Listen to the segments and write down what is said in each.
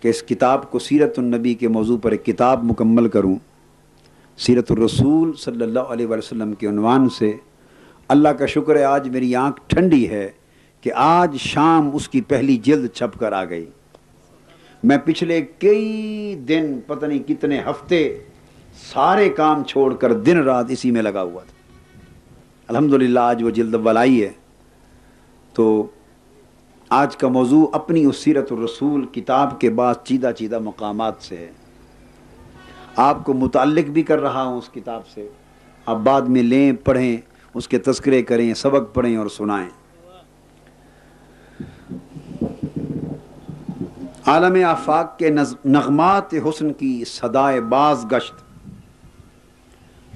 کہ اس کتاب کو سیرت النبی کے موضوع پر ایک کتاب مکمل کروں، سیرت الرسول صلی اللہ علیہ وسلم کے عنوان سے۔ اللہ کا شکر ہے آج میری آنکھ ٹھنڈی ہے کہ آج شام اس کی پہلی جلد چھپ کر آ گئی۔ میں پچھلے کئی دن، پتہ نہیں کتنے ہفتے، سارے کام چھوڑ کر دن رات اسی میں لگا ہوا تھا۔ الحمدللہ آج وہ جلد اول آئی ہے۔ تو آج کا موضوع اپنی اس سیرت الرسول کتاب کے بعد چیدہ چیدہ مقامات سے ہے۔ آپ کو متعلق بھی کر رہا ہوں اس کتاب سے، آپ بعد میں لیں، پڑھیں، اس کے تذکرے کریں، سبق پڑھیں اور سنائیں۔ عالم آفاق کے نغمات حسن کی صدائے باز گشت،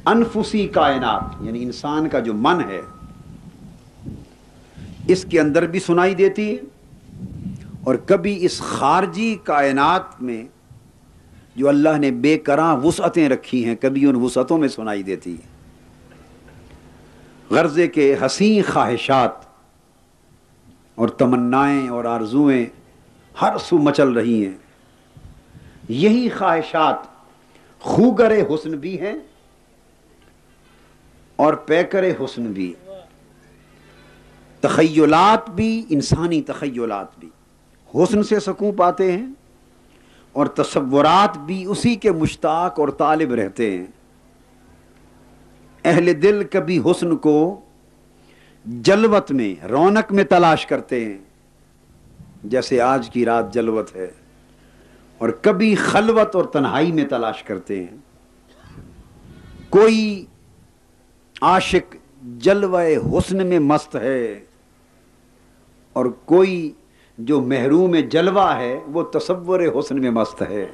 انفسی کائنات یعنی انسان کا جو من ہے اس کے اندر بھی سنائی دیتی ہے، اور کبھی اس خارجی کائنات میں جو اللہ نے بے کراں وسعتیں رکھی ہیں کبھی ان وسعتوں میں سنائی دیتی ہے۔ غرضے کے حسین خواہشات اور تمنائیں اور آرزوئیں ہر سو مچل رہی ہیں۔ یہی خواہشات خوگر حسن بھی ہیں اور پیکر حسن بھی، تخیلات بھی، انسانی تخیلات بھی حسن سے سکون پاتے ہیں، اور تصورات بھی اسی کے مشتاق اور طالب رہتے ہیں۔ اہل دل کبھی حسن کو جلوت میں، رونق میں تلاش کرتے ہیں، جیسے آج کی رات جلوت ہے، اور کبھی خلوت اور تنہائی میں تلاش کرتے ہیں۔ کوئی عاشق جلوہ حسن میں مست ہے، اور کوئی جو محروم جلوہ ہے وہ تصور حسن میں مست ہے۔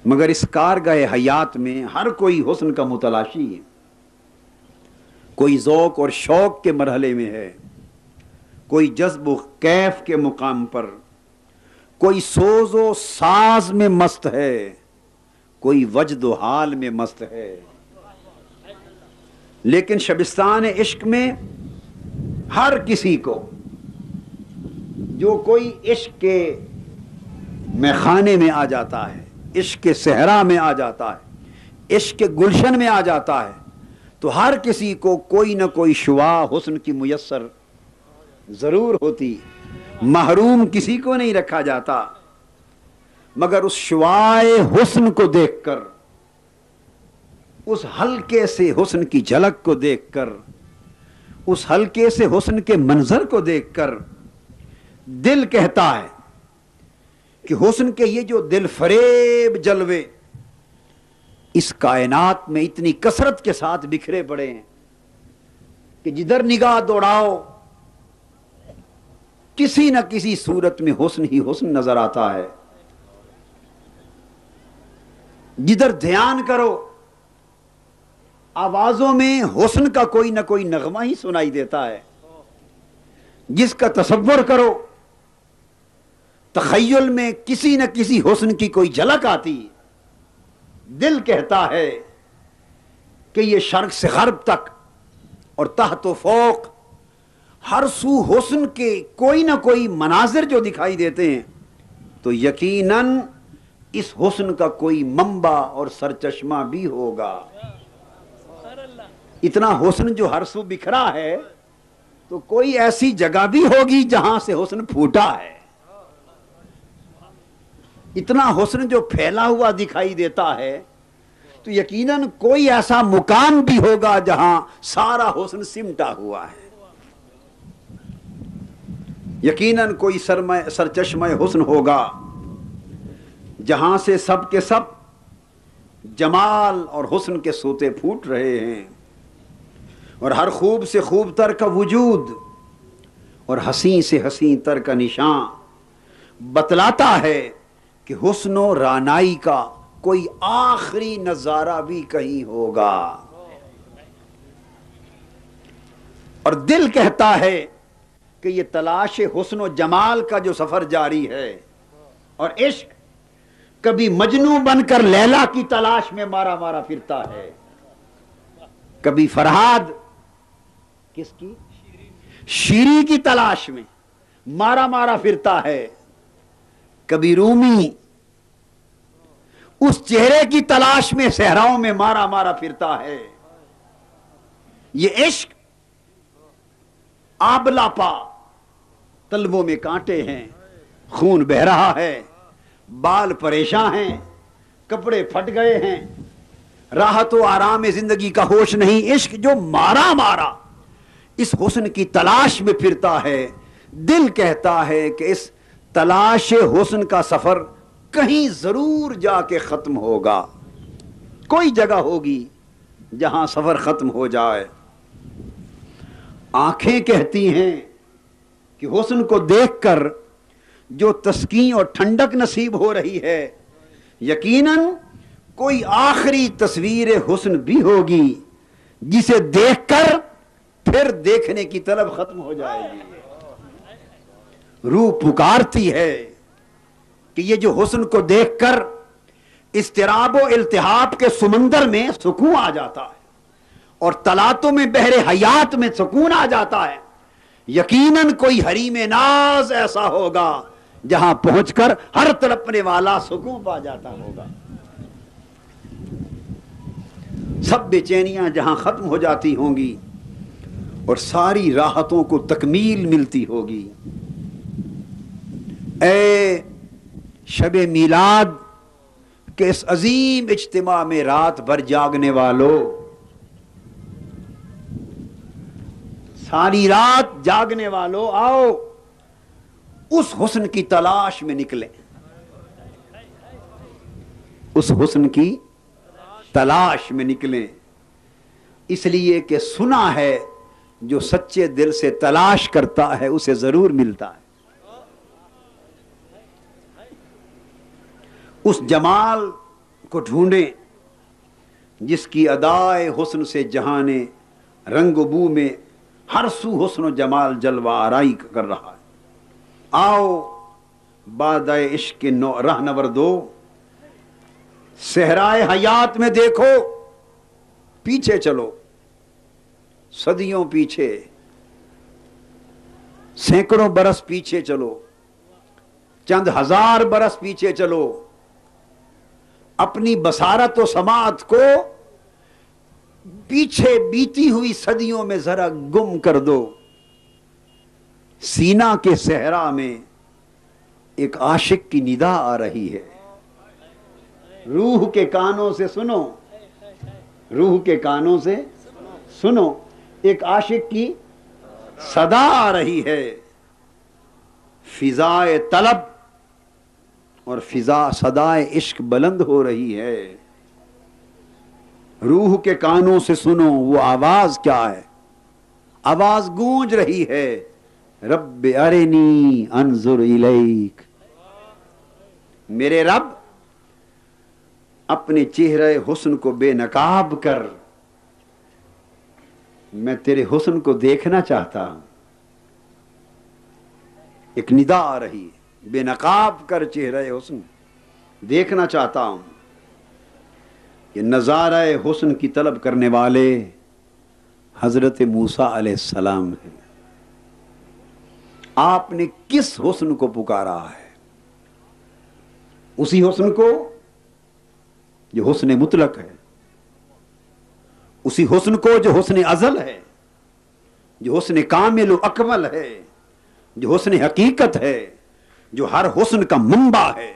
مگر اس کارگاہ حیات میں ہر کوئی حسن کا متلاشی ہے۔ کوئی ذوق اور شوق کے مرحلے میں ہے، کوئی جذب و کیف کے مقام پر، کوئی سوز و ساز میں مست ہے، کوئی وجد و حال میں مست ہے۔ لیکن شبستان عشق میں ہر کسی کو، جو کوئی عشق کے میخانے میں آ جاتا ہے، عشق کے صحرا میں آ جاتا ہے، عشق کے گلشن میں آ جاتا ہے، تو ہر کسی کو کوئی نہ کوئی شعاع حسن کی میسر ضرور ہوتی، محروم کسی کو نہیں رکھا جاتا۔ مگر اس شعاع حسن کو دیکھ کر، اس ہلکے سے حسن کی جھلک کو دیکھ کر، اس ہلکے سے حسن کے منظر کو دیکھ کر دل کہتا ہے کہ حسن کے یہ جو دل فریب جلوے اس کائنات میں اتنی کثرت کے ساتھ بکھرے پڑے ہیں کہ جدھر نگاہ دوڑاؤ کسی نہ کسی صورت میں حسن ہی حسن نظر آتا ہے۔ جدھر دھیان کرو آوازوں میں حسن کا کوئی نہ کوئی نغمہ ہی سنائی دیتا ہے۔ جس کا تصور کرو تخیل میں کسی نہ کسی حسن کی کوئی جھلک آتی، دل کہتا ہے کہ یہ شرق سے غرب تک اور تحت و فوق ہر سو حسن کے کوئی نہ کوئی مناظر جو دکھائی دیتے ہیں، تو یقیناً اس حسن کا کوئی منبع اور سرچشمہ بھی ہوگا۔ اتنا حسن جو ہر سو بکھرا ہے تو کوئی ایسی جگہ بھی ہوگی جہاں سے حسن پھوٹا ہے۔ اتنا حسن جو پھیلا ہوا دکھائی دیتا ہے تو یقیناً کوئی ایسا مقام بھی ہوگا جہاں سارا حسن سمٹا ہوا ہے۔ یقیناً کوئی سرچشمہ حسن ہوگا جہاں سے سب کے سب جمال اور حسن کے سوتے پھوٹ رہے ہیں، اور ہر خوب سے خوب تر کا وجود اور حسین سے حسین تر کا نشان بتلاتا ہے کہ حسن و رانائی کا کوئی آخری نظارہ بھی کہیں ہوگا۔ اور دل کہتا ہے کہ یہ تلاش حسن و جمال کا جو سفر جاری ہے، اور عشق کبھی مجنوں بن کر لیلا کی تلاش میں مارا مارا پھرتا ہے، کبھی فرہاد کس کی؟ شیری کی تلاش میں مارا مارا پھرتا ہے، کبھی رومی اس چہرے کی تلاش میں صحراؤں میں مارا مارا پھرتا ہے. یہ عشق آبلا پا، تلووں میں کانٹے ہیں، خون بہ رہا ہے، بال پریشان ہیں، کپڑے پھٹ گئے ہیں، راحت و آرام زندگی کا ہوش نہیں. عشق جو مارا مارا اس حسن کی تلاش میں پھرتا ہے. دل کہتا ہے کہ اس تلاش حسن کا سفر کہیں ضرور جا کے ختم ہوگا، کوئی جگہ ہوگی جہاں سفر ختم ہو جائے. آنکھیں کہتی ہیں کہ حسن کو دیکھ کر جو تسکین اور ٹھنڈک نصیب ہو رہی ہے، یقیناً کوئی آخری تصویر حسن بھی ہوگی جسے دیکھ کر پھر دیکھنے کی طلب ختم ہو جائے گی. روح پکارتی ہے کہ یہ جو حسن کو دیکھ کر اضطراب و التہاب کے سمندر میں سکون آ جاتا ہے اور تلاطم میں بحر حیات میں سکون آ جاتا ہے، یقیناً کوئی حریم ناز ایسا ہوگا جہاں پہنچ کر ہر تڑپنے والا سکون پا جاتا ہوگا. سب بے چینیاں جہاں ختم ہو جاتی ہوں گی اور ساری راحتوں کو تکمیل ملتی ہوگی. اے شب میلاد کے اس عظیم اجتماع میں رات بھر جاگنے والو، ساری رات جاگنے والو، آؤ اس حسن کی تلاش میں نکلیں. اس حسن کی تلاش میں نکلیں، اس لیے کہ سنا ہے جو سچے دل سے تلاش کرتا ہے اسے ضرور ملتا ہے. اس جمال کو ڈھونڈیں جس کی ادائے حسن سے جہانے رنگ و بو میں ہر سو حسن و جمال جلوہ آرائی کر رہا ہے. آؤ بادۂ عشق کے رہنور دو، صحرائے حیات میں دیکھو، پیچھے چلو، صدیوں پیچھے، سینکڑوں برس پیچھے چلو، چند ہزار برس پیچھے چلو، اپنی بصارت و سماعت کو پیچھے بیتی ہوئی صدیوں میں ذرا گم کر دو. سینا کے صحرا میں ایک عاشق کی ندا آ رہی ہے، روح کے کانوں سے سنو، روح کے کانوں سے سنو، ایک عاشق کی صدا آ رہی ہے. فضائے طلب اور صدائے عشق بلند ہو رہی ہے. روح کے کانوں سے سنو، وہ آواز کیا ہے؟ آواز گونج رہی ہے، رب ارنی انظر الیک، میرے رب اپنے چہرے حسن کو بے نقاب کر، میں تیرے حسن کو دیکھنا چاہتا ہوں. ایک ندا آ رہی ہے، بے نقاب کر چہرے حسن دیکھنا چاہتا ہوں. یہ نظارہ حسن کی طلب کرنے والے حضرت موسیٰ علیہ السلام ہیں. آپ نے کس حسن کو پکارا ہے؟ اسی حسن کو جو حسن مطلق ہے، اسی حسن کو جو حسن ازل ہے، جو حسن کامل و اکمل ہے، جو حسن حقیقت ہے، جو ہر حسن کا منبع ہے،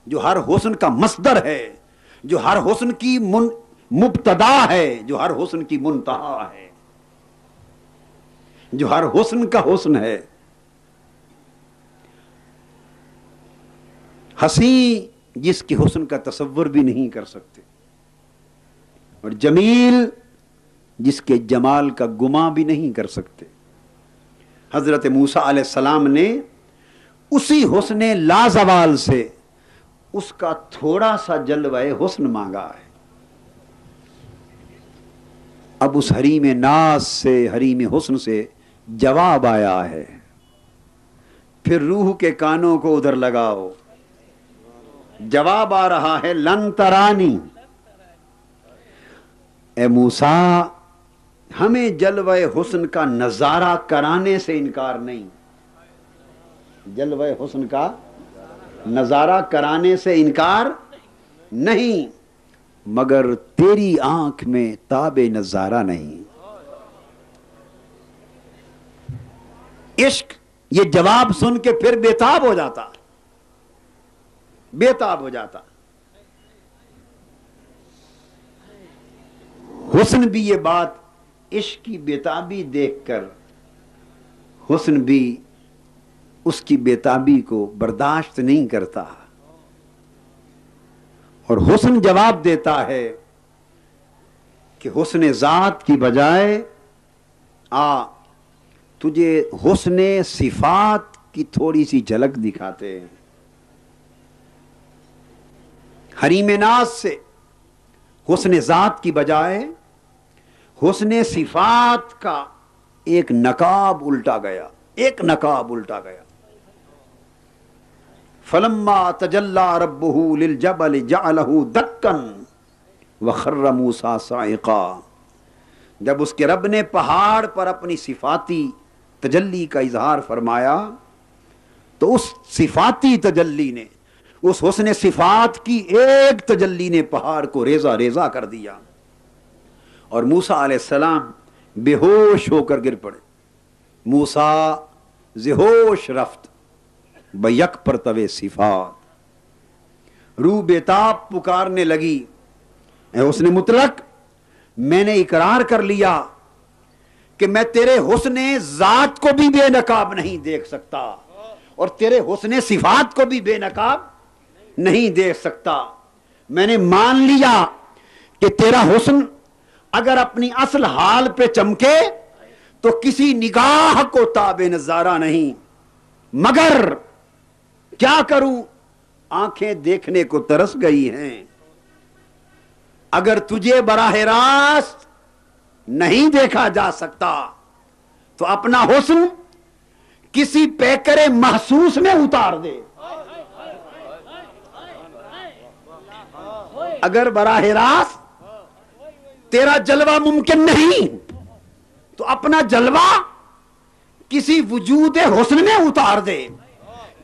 جو ہر حسن کا مصدر ہے، جو ہر حسن کی مبتدا ہے، جو ہر حسن کی منتہا ہے، جو ہر حسن کا حسن ہے. حسین جس کے حسن کا تصور بھی نہیں کر سکتے، اور جمیل جس کے جمال کا گمان بھی نہیں کر سکتے. حضرت موسیٰ علیہ السلام نے اسی حسن لازوال سے اس کا تھوڑا سا جلوہ حسن مانگا ہے. اب اس حریم ناز سے، حریم حسن سے جواب آیا ہے. پھر روح کے کانوں کو ادھر لگاؤ، جواب آ رہا ہے، لن ترانی، اے موسیٰ ہمیں جلوہ حسن کا نظارہ کرانے سے انکار نہیں، جلوہ حسن کا نظارہ کرانے سے انکار نہیں، مگر تیری آنکھ میں تاب نظارہ نہیں۔ عشق یہ جواب سن کے پھر بےتاب ہو جاتا، بےتاب ہو جاتا۔ حسن بھی یہ بات عشق کی بےتابی دیکھ کر، حسن بھی اس کی بےتابی کو برداشت نہیں کرتا، اور حسن جواب دیتا ہے کہ حسن ذات کی بجائے تجھے حسن صفات کی تھوڑی سی جھلک دکھاتے ہیں۔ حریم ناز سے حسن ذات کی بجائے حسن صفات کا ایک نقاب الٹا گیا، ایک نقاب الٹا گیا۔ فلما تجلی ربہ للجبل جعلہ دکا وخر موسیٰ صاعقا، جب اس کے رب نے پہاڑ پر اپنی صفاتی تجلی کا اظہار فرمایا تو اس صفاتی تجلی نے، اس حسن صفات کی ایک تجلی نے پہاڑ کو ریزہ ریزہ کر دیا، اور موسیٰ علیہ السلام بے ہوش ہو کر گر پڑے۔ موسیٰ ز ہوش رفت بیک پرتوے صفات، روح بیتاب پکارنے لگی، اے حسن مطلق، میں نے اقرار کر لیا کہ میں تیرے حسن ذات کو بھی بے نقاب نہیں دیکھ سکتا، اور تیرے حسن صفات کو بھی بے نقاب نہیں دیکھ سکتا۔ میں نے مان لیا کہ تیرا حسن اگر اپنی اصل حال پہ چمکے تو کسی نگاہ کو تاب نظارہ نہیں، مگر کیا کروں، آنکھیں دیکھنے کو ترس گئی ہیں۔ اگر تجھے براہ راست نہیں دیکھا جا سکتا تو اپنا حسن کسی پیکر محسوس میں اتار دے۔ اگر براہ راست تیرا جلوہ ممکن نہیں تو اپنا جلوہ کسی وجود حسن میں اتار دے،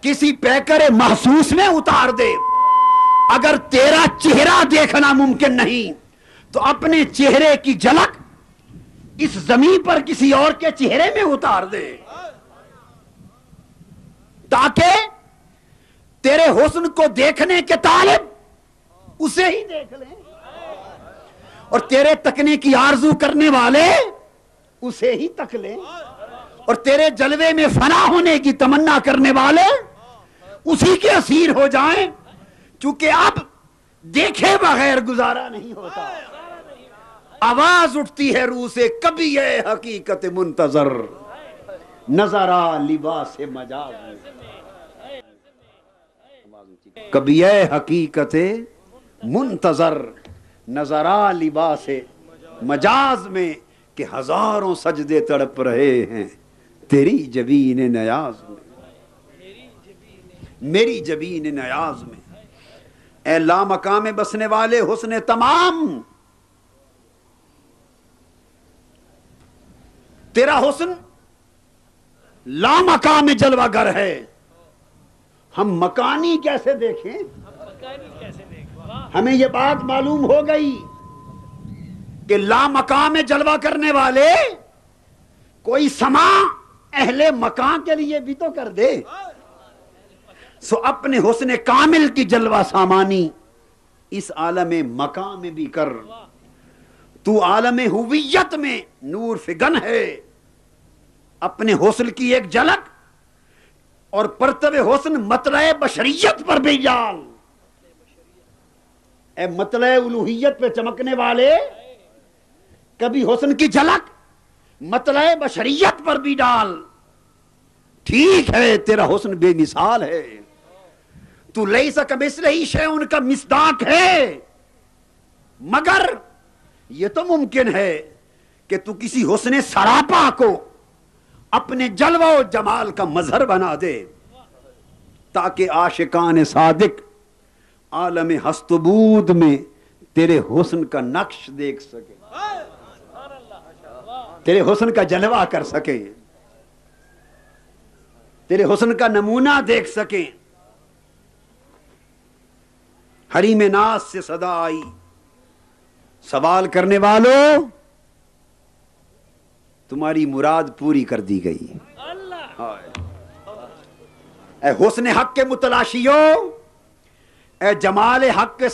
کسی پیکر محسوس میں اتار دے۔ اگر تیرا چہرہ دیکھنا ممکن نہیں تو اپنے چہرے کی جھلک اس زمین پر کسی اور کے چہرے میں اتار دے، تاکہ تیرے حسن کو دیکھنے کے طالب اسے ہی دیکھ لیں، اور تیرے تکنے کی آرزو کرنے والے اسے ہی تک لیں، اور تیرے جلوے میں فنا ہونے کی تمنا کرنے والے اسی کے اسیر ہو جائیں، چونکہ اب دیکھے بغیر گزارا نہیں ہوتا۔ آواز اٹھتی ہے روح سے، کبھی ہے حقیقت منتظر، نظرا لباس مجاز میں، کبھی ہے حقیقت منتظر، نظرا لباس مجاز میں، کہ ہزاروں سجدے تڑپ رہے ہیں تیری جبین نیاز میں، میری جبین نیاز میں۔ اے لامقام بسنے والے حسن تمام، تیرا حسن لامقام جلوہ گر ہے، ہم مکانی کیسے دیکھیں؟ ہمیں یہ بات معلوم ہو گئی کہ لامقام جلوہ کرنے والے کوئی سما اہل مکان کے لیے بھی تو کر دے۔ سو اپنے حسن کامل کی جلوہ سامانی اس عالم مکان میں بھی کر، تو عالم ہویت میں نور فگن ہے، اپنے حسن کی ایک جھلک اور پرتو حسن مطلع بشریت پر بھی ڈال۔ اے مطلع الوہیت پہ چمکنے والے، کبھی حسن کی جھلک مطلع بشریت پر بھی ڈال۔ ٹھیک ہے تیرا حسن بے مثال ہے، تو لیس کمثلہ شیء کا مصداق ہے، مگر یہ تو ممکن ہے کہ تو کسی حسن سراپا کو اپنے جلوہ و جمال کا مظہر بنا دے، تاکہ عاشقان صادق عالم ہست و بود میں تیرے حسن کا نقش دیکھ سکے، تیرے حسن کا جلوہ کر سکے، تیرے حسن کا نمونہ دیکھ سکیں۔ حریم ناز سے صدا آئی، سوال کرنے والوں تمہاری مراد پوری کر دی گئی۔ اے حسن حق کے متلاشیوں، اے جمال حق کے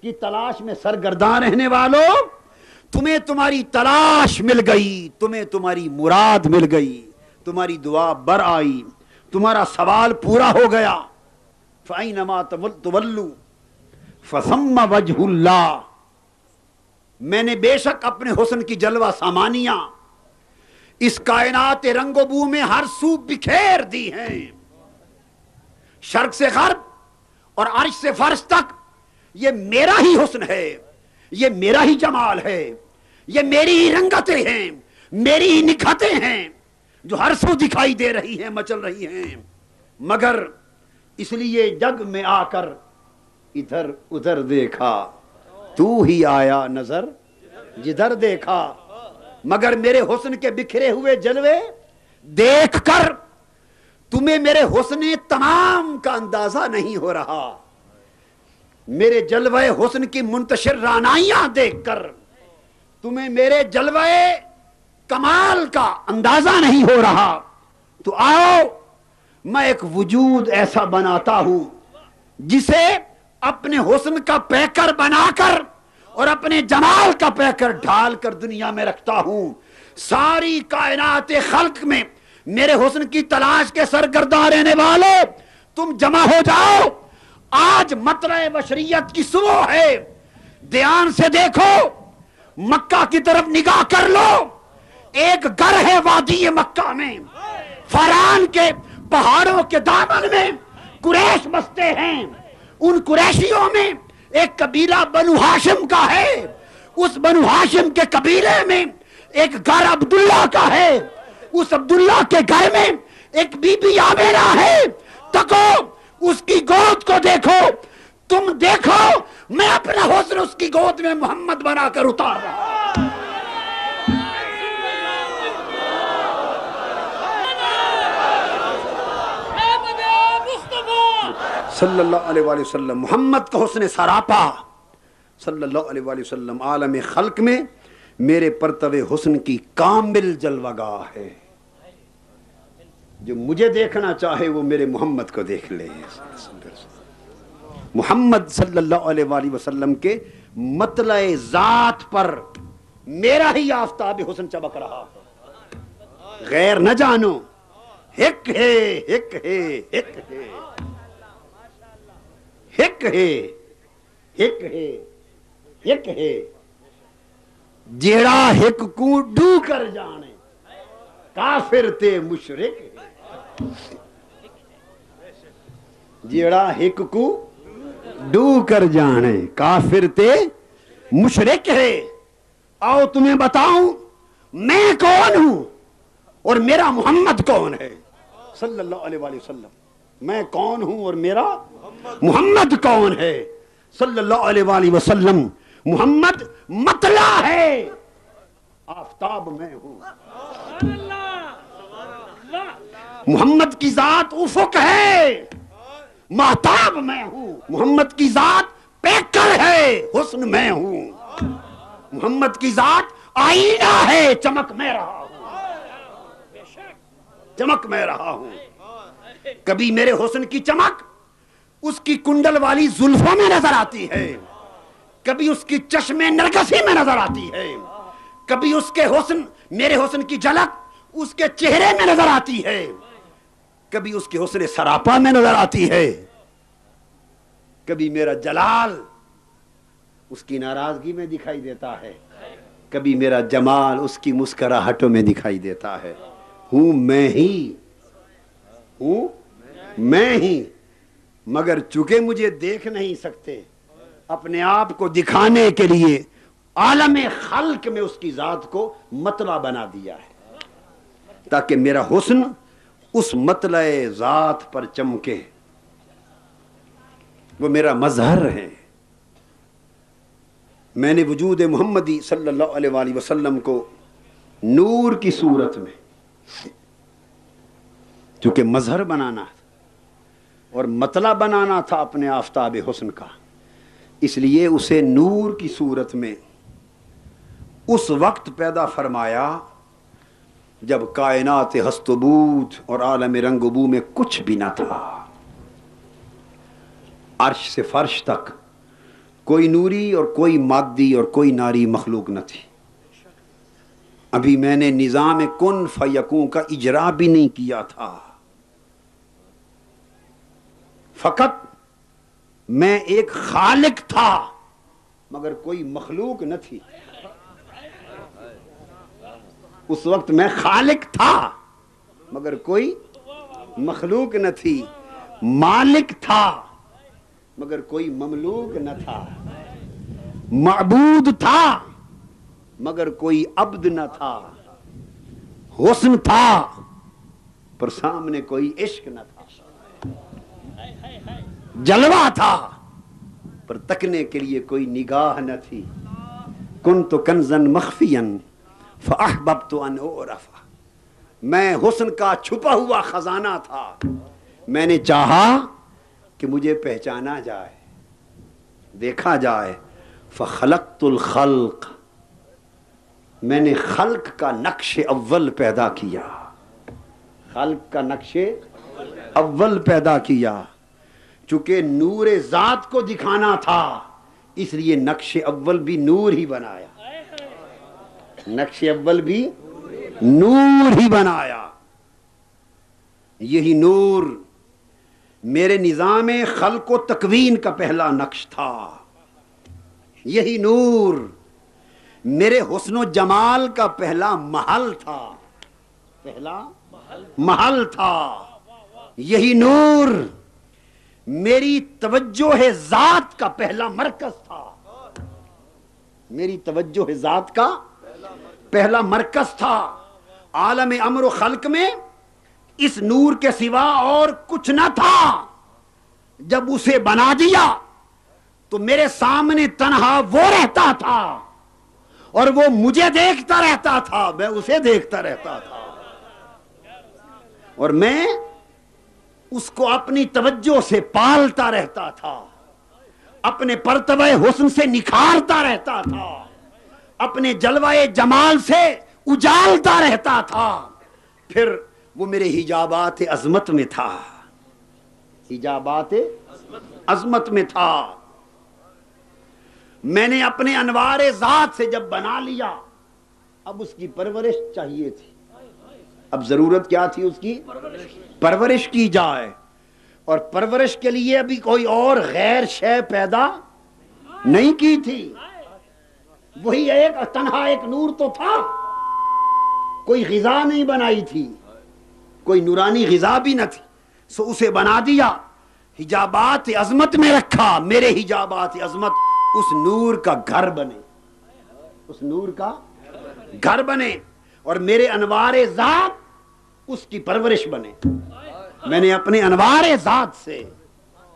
کی تلاش میں سرگرداں رہنے والوں، تمہیں تمہاری تلاش مل گئی، تمہیں تمہاری مراد مل گئی، تمہاری دعا بر آئی، تمہارا سوال پورا ہو گیا۔ فَأَيْنَمَا تُوَلُّوا فَثَمَّ وَجْهُ اللَّهِ، میں نے بے شک اپنے حسن کی جلوہ سامانیاں اس کائنات رنگ و بو میں ہر سو بکھیر دی ہیں، شرق سے غرب اور عرش سے فرش تک یہ میرا ہی حسن ہے، یہ میرا ہی جمال ہے، یہ میری ہی رنگتیں ہیں، میری ہی نکھتیں ہیں جو ہر سو دکھائی دے رہی ہیں، مچل رہی ہیں۔ مگر اس لیے جگ میں آ کر ادھر ادھر دیکھا، تو ہی آیا نظر جدھر دیکھا، مگر میرے حسن کے بکھرے ہوئے جلوے دیکھ کر تمہیں میرے حسن تمام کا اندازہ نہیں ہو رہا، میرے جلوے حسن کی منتشر رانائیاں دیکھ کر تمہیں میرے جلوے کمال کا اندازہ نہیں ہو رہا، تو آؤ میں ایک وجود ایسا بناتا ہوں جسے اپنے حسن کا پیکر بنا کر اور اپنے جمال کا پیکر ڈھال کر دنیا میں رکھتا ہوں۔ ساری کائنات خلق میں میرے حسن کی تلاش کے سرگرداں رہنے والے تم جمع ہو جاؤ، آج مطلع بشریت کی صبح ہے، دھیان سے دیکھو، مکہ کی طرف نگاہ کر لو، ایک گھر ہے وادی مکہ میں، فران کے پہاڑوں کے دامن میں قریش بستے ہیں، ان قریشیوں میں ایک قبیلہ بنو ہاشم کا ہے، اس بنو ہاشم کے قبیلے میں ایک گھر عبداللہ کا ہے، اس عبداللہ کے گھر میں ایک بی بی آمینہ ہے، تکو اس کی گود کو دیکھو، تم دیکھو میں اپنا حسن اس کی گود میں محمد بنا کر اتار رہا ہوں۔ صلی اللہ علیہ وآلہ وسلم، محمد کا حسن سراپا صلی اللہ علیہ وآلہ وسلم عالم خلق میں میرے پرتو حسن کی کامل جلوہ گاہ ہے، جو مجھے دیکھنا چاہے وہ میرے محمد کو دیکھ لے۔ محمد صلی اللہ علیہ وآلہ وسلم کے مطلع ذات پر میرا ہی آفتاب حسن چمک رہا ہے، غیر نہ جانو، ہک ہے ہک ہے ہک ہے ہک ہے ہک ہے ہک ہے، جیڑا ہک کو ڈو کر جانے کافر تے مشرک ہے، جیڑا ہک کو ڈو کر جانے کافر تے مشرک ہے۔ آؤ تمہیں بتاؤں میں کون ہوں اور میرا محمد کون ہے صلی اللہ علیہ وآلہ وسلم، میں کون ہوں اور میرا محمد کون ہے صلی اللہ علیہ وآلہ وسلم۔ محمد مطلع ہے، آفتاب میں ہوں، محمد کی ذات افق ہے، مہتاب میں ہوں، محمد کی ذات پیکر ہے، حسن میں ہوں، محمد کی ذات آئینہ ہے، چمک میں رہا ہوں، چمک میں رہا ہوں۔ کبھی میرے حسن کی چمک اس کی کنڈل والی زلفوں میں نظر آتی ہے، کبھی اس کی چشم نرگسی میں نظر آتی ہے، کبھی اس کے حسن میرے حسن کی جھلک اس کے چہرے میں نظر آتی ہے، کبھی اس کے حسن سراپا میں نظر آتی ہے، کبھی میرا جلال اس کی ناراضگی میں دکھائی دیتا ہے، کبھی میرا جمال اس کی مسکراہٹوں میں دکھائی دیتا ہے۔ ہوں میں ہی، ہوں میں ہی، مگر چونکہ مجھے دیکھ نہیں سکتے، اپنے آپ کو دکھانے کے لیے عالم خلق میں اس کی ذات کو مطلع بنا دیا ہے، تاکہ میرا حسن اس مطلع ذات پر چمکے، وہ میرا مظہر ہے۔ میں نے وجود محمدی صلی اللہ علیہ وآلہ وسلم کو نور کی صورت میں، چونکہ مظہر بنانا تھا اور مطلع بنانا تھا اپنے آفتاب حسن کا، اس لیے اسے نور کی صورت میں اس وقت پیدا فرمایا جب کائنات ہست و بود اور عالم رنگ و بو میں کچھ بھی نہ تھا. عرش سے فرش تک کوئی نوری اور کوئی مادی اور کوئی ناری مخلوق نہ تھی. ابھی میں نے نظام کن فیکون کا اجرا بھی نہیں کیا تھا. فقط میں ایک خالق تھا مگر کوئی مخلوق نہ تھی. اس وقت میں خالق تھا مگر کوئی مخلوق نہ تھی. مالک تھا مگر کوئی مملوک نہ تھا. معبود تھا مگر کوئی عبد نہ تھا. حسن تھا پر سامنے کوئی عشق نہ تھا. جلوہ تھا پر تکنے کے لیے کوئی نگاہ نہ تھی. کنت کنزا مخفیا فاحببت ان اعرف. میں حسن کا چھپا ہوا خزانہ تھا. میں نے چاہا کہ مجھے پہچانا جائے, دیکھا جائے. فخلقت الخلق, میں نے خلق کا نقش اول پیدا کیا. خلق کا نقش اول پیدا کیا. چونکہ نور ذات کو دکھانا تھا اس لیے نقش اول بھی نور ہی بنایا. نقش اول بھی نور ہی بنایا. یہی نور میرے نظام خلق و تکوین کا پہلا نقش تھا. یہی نور میرے حسن و جمال کا پہلا محل تھا. پہلا محل تھا. یہی نور میری توجہ ذات کا پہلا مرکز تھا. میری توجہ ذات کا پہلا مرکز تھا. عالم امر و خلق میں اس نور کے سوا اور کچھ نہ تھا. جب اسے بنا دیا تو میرے سامنے تنہا وہ رہتا تھا اور وہ مجھے دیکھتا رہتا تھا, میں اسے دیکھتا رہتا تھا. اور میں اس کو اپنی توجہ سے پالتا رہتا تھا, اپنے پرتبہ حسن سے نکھارتا رہتا تھا, اپنے جلوہ جمال سے اجالتا رہتا تھا. پھر وہ میرے حجابات عظمت میں تھا. حجابات عظمت میں تھا. میں نے اپنے انوار ذات سے جب بنا لیا اب اس کی پرورش چاہیے تھی. اب ضرورت کیا تھی اس کی؟ پرورش کی جائے. اور پرورش کے لیے ابھی کوئی اور غیر شے پیدا نہیں کی تھی. وہی ایک تنہا ایک نور تو تھا. کوئی غذا نہیں بنائی تھی, کوئی نورانی غذا بھی نہ تھی. سو اسے بنا دیا, حجابات عظمت میں رکھا. میرے حجابات عظمت اس نور کا گھر بنے, اس نور کا گھر بنے. اور میرے انوار ذات اس کی پرورش بنے. میں نے اپنے انوار ذات سے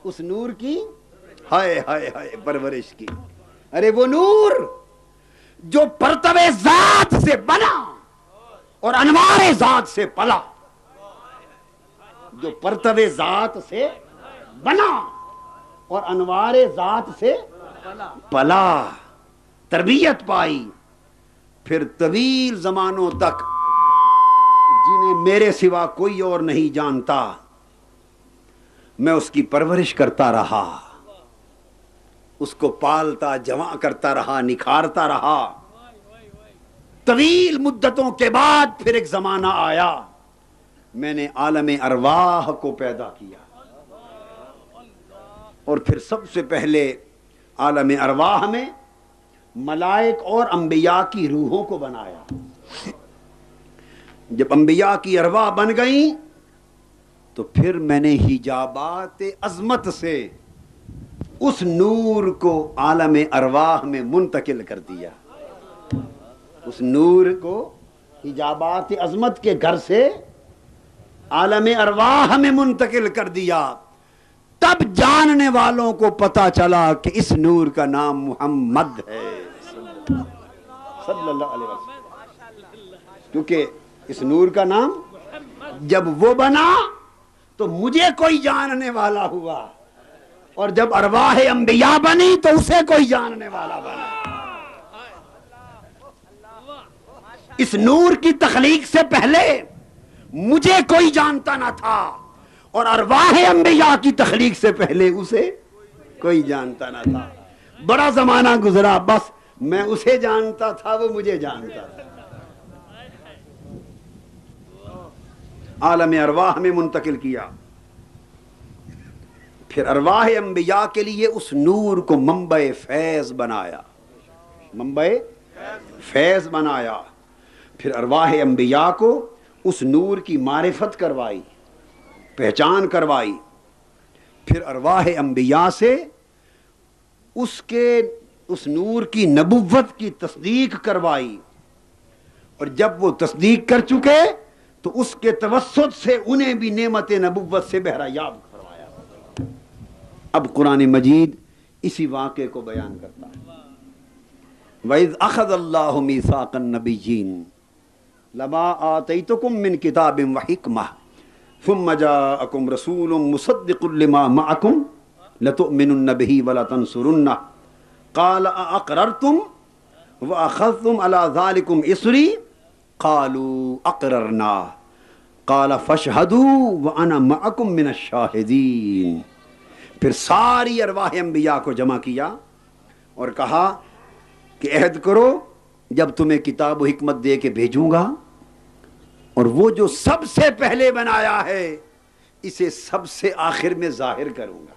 اس نور کی ہائے ہائے ہائے پرورش کی. ارے وہ نور جو پرتو ذات سے بنا اور انوار ذات سے پلا. جو پرتو ذات سے بنا اور انوار ذات سے پلا, تربیت پائی. پھر طویل زمانوں تک جنہیں میرے سوا کوئی اور نہیں جانتا میں اس کی پرورش کرتا رہا, اس کو پالتا جمع کرتا رہا, نکھارتا رہا. طویل مدتوں کے بعد پھر ایک زمانہ آیا میں نے عالم ارواح کو پیدا کیا. اور پھر سب سے پہلے عالم ارواح میں ملائک اور انبیاء کی روحوں کو بنایا. جب انبیاء کی ارواح بن گئیں تو پھر میں نے حجابات عظمت سے اس نور کو عالم ارواح میں منتقل کر دیا. اس نور کو حجابات عظمت کے گھر سے عالم ارواح میں منتقل کر دیا. تب جاننے والوں کو پتا چلا کہ اس نور کا نام محمد ہے صلی اللہ علیہ وسلم. کیونکہ اس نور کا نام جب وہ بنا تو مجھے کوئی جاننے والا ہوا. اور جب ارواح انبیاء بنی تو اسے کوئی جاننے والا بنا. اس نور کی تخلیق سے پہلے مجھے کوئی جانتا نہ تھا اور ارواح انبیاء کی تخلیق سے پہلے اسے کوئی جانتا نہ تھا. بڑا زمانہ گزرا، بس میں اسے جانتا تھا، وہ مجھے جانتا تھا. عالم ارواح میں منتقل کیا. پھر ارواح انبیاء کے لیے اس نور کو منبع فیض بنایا، منبع فیض بنایا. پھر ارواح انبیاء کو اس نور کی معرفت کروائی، پہچان کروائی. پھر ارواح انبیاء سے اس نور کی نبوت کی تصدیق کروائی. اور جب وہ تصدیق کر چکے تو اس کے توسط سے انہیں بھی نعمت نبوت سے بہرہ یاب کروایا. اب قرآن مجید اسی واقعے کو بیان کرتا ہے. وَإِذْ أَخَذَ اللَّهُ مِيثَاقَ النَّبِيِّينَ لَمَا آتَيْتُكُم مِّن كِتَابٍ وَحِكْمَةٍ ثُمَّ جَاءَكُمْ رَسُولٌ مُصَدِّقٌ لِّمَا مَعَكُمْ لَتُؤْمِنُنَّ بِهِ وَلَتَنصُرُنَّهُ قَالَ أَأَقْرَرْتُمْ وَأَخَذْتُمْ عَلَى ذَلِكُمْ إِصْرِي قَالُوا أَقْرَرْنَا قَالَ فَاشْهَدُوا وَأَنَا مَعَكُمْ مِنَ الشَّاهِدِينَ. پھر ساری ارواح انبیاء کو جمع کیا اور کہا کہ عہد کرو جب تمہیں کتاب و حکمت دے کے بھیجوں گا اور وہ جو سب سے پہلے بنایا ہے اسے سب سے آخر میں ظاہر کروں گا.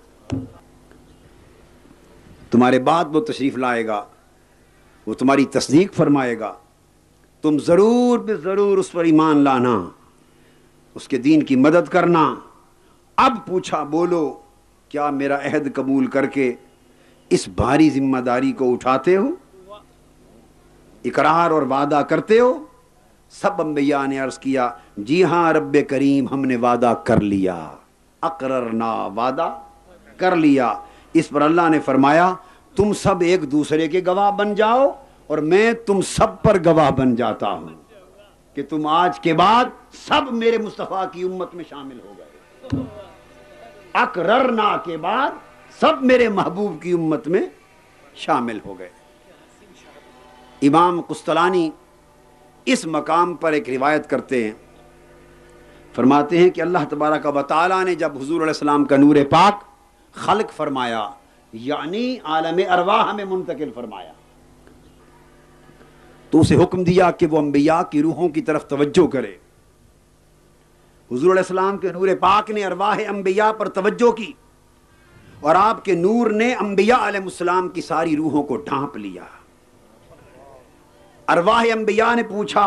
تمہارے بعد وہ تشریف لائے گا، وہ تمہاری تصدیق فرمائے گا، تم ضرور بے ضرور اس پر ایمان لانا، اس کے دین کی مدد کرنا. اب پوچھا بولو کیا میرا عہد قبول کر کے اس بھاری ذمہ داری کو اٹھاتے ہو، اقرار اور وعدہ کرتے ہو؟ سب انبیاء نے عرض کیا جی ہاں رب کریم ہم نے وعدہ کر لیا. اقررنا، وعدہ کر لیا. اس پر اللہ نے فرمایا تم سب ایک دوسرے کے گواہ بن جاؤ اور میں تم سب پر گواہ بن جاتا ہوں کہ تم آج کے بعد سب میرے مصطفیٰ کی امت میں شامل ہو گئے. اقررنا کے بعد سب میرے محبوب کی امت میں شامل ہو گئے. امام قسطلانی اس مقام پر ایک روایت کرتے ہیں، فرماتے ہیں کہ اللہ تبارک و تعالیٰ نے جب حضور علیہ السلام کا نور پاک خلق فرمایا یعنی عالم ارواح میں منتقل فرمایا تو اسے حکم دیا کہ وہ انبیاء کی روحوں کی طرف توجہ کرے. حضور علیہ السلام کے نور پاک نے ارواح انبیاء پر توجہ کی اور آپ کے نور نے انبیاء علیہ السلام کی ساری روحوں کو ڈھانپ لیا. ارواح انبیاء نے پوچھا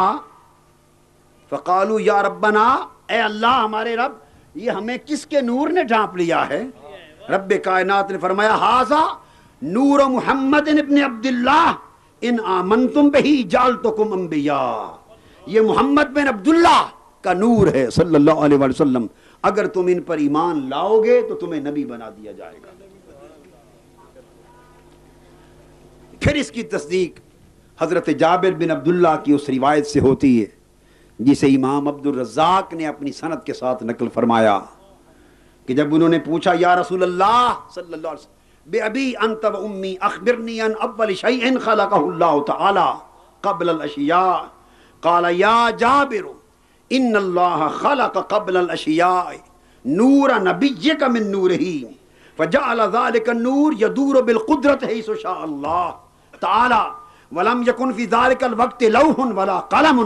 فقالوا یا ربنا، اے اللہ ہمارے رب یہ ہمیں کس کے نور نے ڈھانپ لیا ہے؟ رب کائنات نے فرمایا ھذا نور محمد ابن عبداللہ ان آمنتم بہ جعلتکم انبیاء. یہ محمد بن عبداللہ کا نور ہے صلی اللہ علیہ وسلم، اگر تم ان پر ایمان لاؤ گے تو تمہیں نبی بنا دیا جائے گا. پھر اس کی تصدیق حضرت جابر بن عبداللہ کی اس روایت سے ہوتی ہے جسے امام عبد الرزاق نے اپنی سند کے ساتھ نقل فرمایا کہ جب انہوں نے پوچھا یا رسول اللہ صلی اللہ علیہ وسلم بے ابی انت و امی اخبرنی عن اول شیء خلقہ اللہ تعالی قبل الاشیاء قال یا جابر ان اللہ خلق قبل الاشیاء نور نبیک من نورہ فجعل ذلك النور يدور بالقدرت حيث شاء اللہ تعالی ولم يكن في ذلك الوقت لوح ولا قلم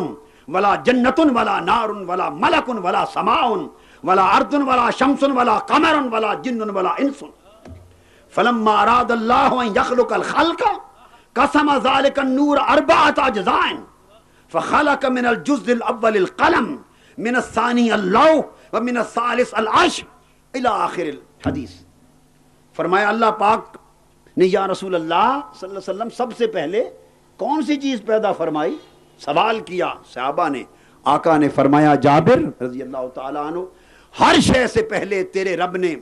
ولا جنة ولا نار ولا ملك ولا سماء ولا أرض ولا شمس ولا قمر ولا جن ولا إنس فلما أراد الله أن يخلق الخلق قسم ذلك النور 4 أجزاء فخلق من الجزء الأول القلم من الثاني اللوح ومن الثالث العرش إلى آخر الحديث. فرمایا اللہ پاک نے یا رسول اللہ صلی اللہ علیہ وسلم سب سے پہلے کون سی چیز پیدا فرمائی؟ سوال کیا صحابہ نے. آقا نے فرمایا جابر رضی اللہ تعالیٰ عنہ ہر شے سے پہلے تیرے رب نے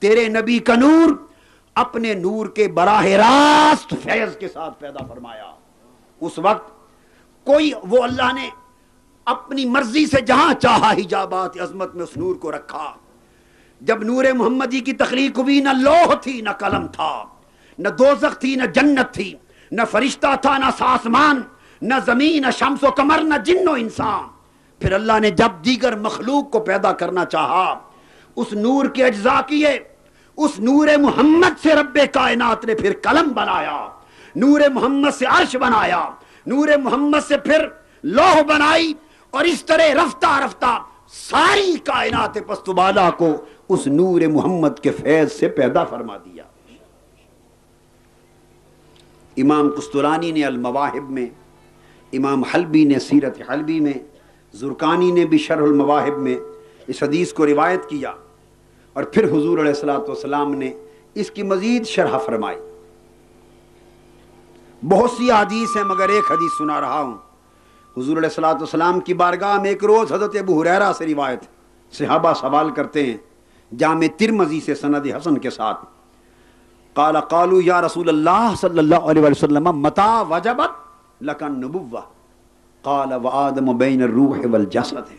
تیرے نبی کا نور اپنے نور کے براہ راست فیض کے ساتھ پیدا فرمایا. اس وقت کوئی وہ اللہ نے اپنی مرضی سے جہاں چاہا حجابات عظمت میں اس نور کو رکھا، جب نور محمدی کی تخلیق ہوئی نہ لوح تھی نہ قلم تھا، نہ دوزخ تھی نہ جنت تھی، نہ فرشتہ تھا نہ آسمان، نہ زمین، نہ شمس و قمر، نہ جن و انسان۔ پھر اللہ نے جب دیگر مخلوق کو پیدا کرنا چاہا، اس نور کے اجزاء کیے، اس نور محمد سے رب کائنات نے پھر قلم بنایا، نور محمد سے عرش بنایا، نور محمد سے پھر لوح بنائی، اور اس طرح رفتہ رفتہ ساری کائنات پست و بالا کو اس نور محمد کے فیض سے پیدا فرما دیا۔ امام قسطلانی نے المواہب میں، امام حلبی نے سیرت حلبی میں، زرقانی نے بھی شرح المواہب میں اس حدیث کو روایت کیا، اور پھر حضور علیہ الصلوۃ والسلام نے اس کی مزید شرح فرمائی۔ بہت سی حدیث ہیں مگر ایک حدیث سنا رہا ہوں۔ حضور علیہ الصلوۃ والسلام کی بارگاہ میں ایک روز حضرت ابو ہریرہ سے روایت، صحابہ سوال کرتے ہیں جامع ترمذی سے سند حسن کے ساتھ، قال قالوا یا رسول اللہ صلی اللہ علیہ وسلم متى وجبت لك النبوہ قال وآدم بین الروح والجسد۔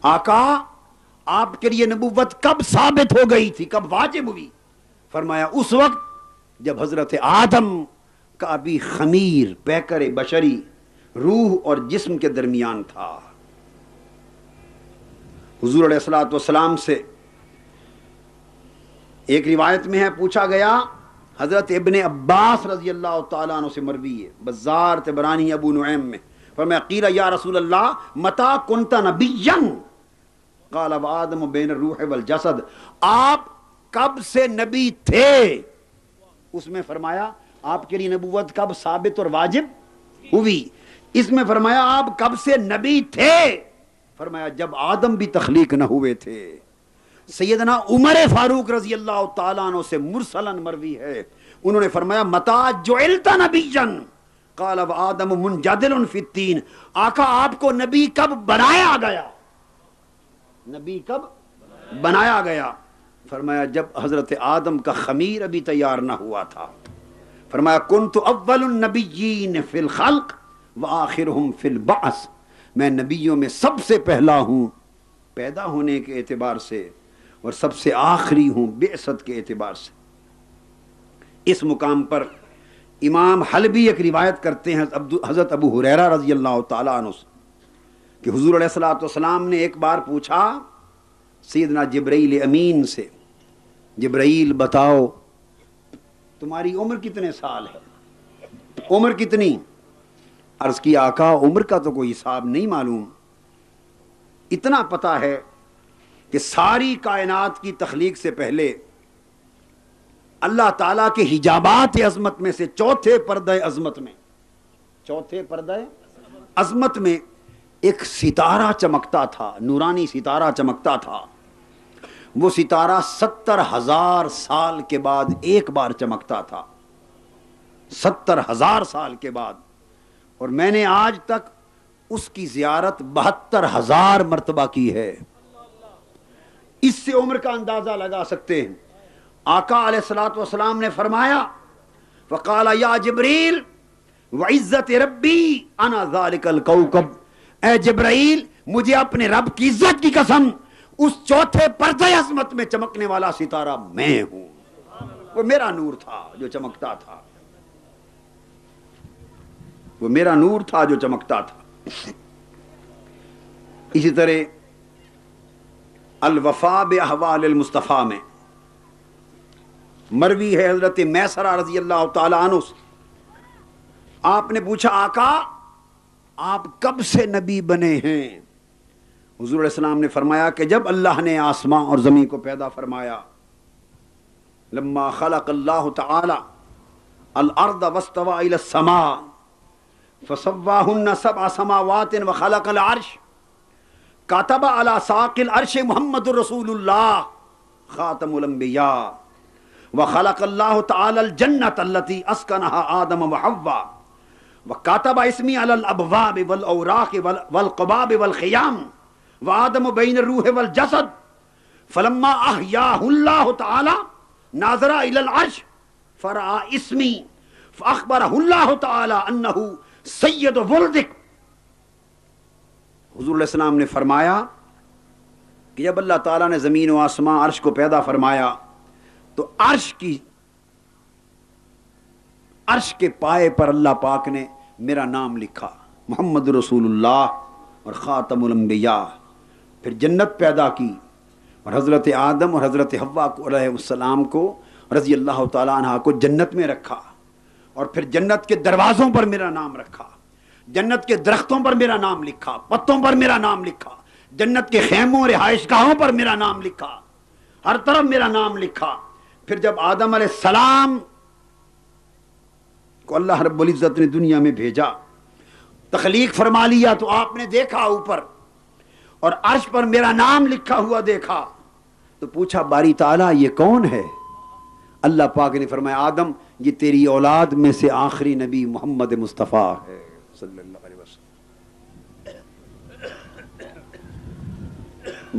آقا آپ کے لیے نبوت کب ثابت ہو گئی تھی، کب واجب ہوئی؟ فرمایا اس وقت جب حضرت آدم کا ابھی خمیر پیکر بشری روح اور جسم کے درمیان تھا۔ حضور علیہ الصلوۃ والسلام سے ایک روایت میں ہے، پوچھا گیا، حضرت ابن عباس رضی اللہ تعالیٰ عنہ سے مروی ہے، بزار طبرانی ابو نعیم میں، فرمایا قیل یا رسول اللہ متی کنت نبیا قال وآدم بین الروح والجسد، آپ کب سے نبی تھے؟ اس میں فرمایا آپ کے لیے نبوت کب ثابت اور واجب ہوئی؟ اس میں فرمایا آپ کب سے نبی تھے؟ فرمایا جب آدم بھی تخلیق نہ ہوئے تھے۔ سیدنا عمر فاروق رضی اللہ تعالیٰ عنہ سے مرسلن مروی ہے، انہوں نے فرمایا متی جعلت نبیا قال وآدم منجدل فی الطین، آقا آپ کو نبی کب بنایا گیا؟ نبی کب بنایا گیا؟ فرمایا جب حضرت آدم کا خمیر ابھی تیار نہ ہوا تھا۔ فرمایا کنت اول النبیین فی الخلق وآخرہم فی البعث، میں نبیوں میں سب سے پہلا ہوں پیدا ہونے کے اعتبار سے، اور سب سے آخری ہوں بعثت کے اعتبار سے۔ اس مقام پر امام حلبی ایک روایت کرتے ہیں حضرت ابو ہریرہ رضی اللہ تعالیٰ عنہ سے کہ حضور علیہ الصلوۃ والسلام نے ایک بار پوچھا سیدنا جبرائیل امین سے، جبرائیل بتاؤ تمہاری عمر کتنے سال ہے؟ عمر کتنی؟ عرض کی آقا عمر کا تو کوئی حساب نہیں معلوم، اتنا پتہ ہے کہ ساری کائنات کی تخلیق سے پہلے اللہ تعالیٰ کے حجابات عظمت میں سے چوتھے پردہ عظمت میں ایک ستارہ چمکتا تھا، نورانی ستارہ چمکتا تھا۔ وہ ستارہ 70,000 سال کے بعد ایک بار چمکتا تھا، 70,000 سال کے بعد، اور میں نے آج تک اس کی زیارت 72,000 مرتبہ کی ہے۔ اس سے عمر کا اندازہ لگا سکتے ہیں۔ آقا علیہ الصلوۃ والسلام نے فرمایا وقال یا جبریل وعزت ربی انا ذالک الکوکب، اے جبرائیل مجھے اپنے رب کی عزت کی قسم اس چوتھے پردہ عظمت میں چمکنے والا ستارہ میں ہوں۔ وہ میرا نور تھا جو چمکتا تھا، وہ میرا نور تھا جو چمکتا تھا۔ اسی طرح الوفا باحوال المصطفیٰ میں مروی ہے حضرت میسرہ رضی اللہ تعالیٰ عنہ سے، آپ نے پوچھا آقا آپ کب سے نبی بنے ہیں؟ حضور علیہ السلام نے فرمایا کہ جب اللہ نے آسمان اور زمین کو پیدا فرمایا، لما خلق اللہ تعالی الارض واستوى الى السماء فسواهن 7 سماوات وخلق العرش كتب على ساق العرش محمد رسول اللہ خاتم الانبیاء وخلق اللہ تعالی الجنة التي اسكنها آدم وحواء وكتب اسمي على الابواب والاوراق والقباب والخيام وآدم بين الروح والجسد فلما احیاه اللہ تعالی ناظر الى العرش فرأى اسمی فاخبره اللہ تعالی انه سید ولدک۔ حضور علیہ السلام نے فرمایا کہ جب اللہ تعالیٰ نے زمین و آسمان عرش کو پیدا فرمایا تو عرش کے پائے پر اللہ پاک نے میرا نام لکھا، محمد رسول اللہ اور خاتم الانبیاء۔ پھر جنت پیدا کی اور حضرت آدم اور حضرت حوا کو علیہ السلام کو رضی اللہ تعالیٰ عنہ کو جنت میں رکھا، اور پھر جنت کے دروازوں پر میرا نام رکھا، جنت کے درختوں پر میرا نام لکھا، پتوں پر میرا نام لکھا، جنت کے خیموں رہائش گاہوں پر میرا نام لکھا، ہر طرف میرا نام لکھا۔ پھر جب آدم علیہ السلام کو اللہ رب العزت نے دنیا میں بھیجا، تخلیق فرما لیا، تو آپ نے دیکھا اوپر اور عرش پر میرا نام لکھا ہوا دیکھا، تو پوچھا باری تعالیٰ یہ کون ہے؟ اللہ پاک نے فرمایا آدم یہ تیری اولاد میں سے آخری نبی محمد مصطفیٰ ہے صلی اللہ علیہ وسلم۔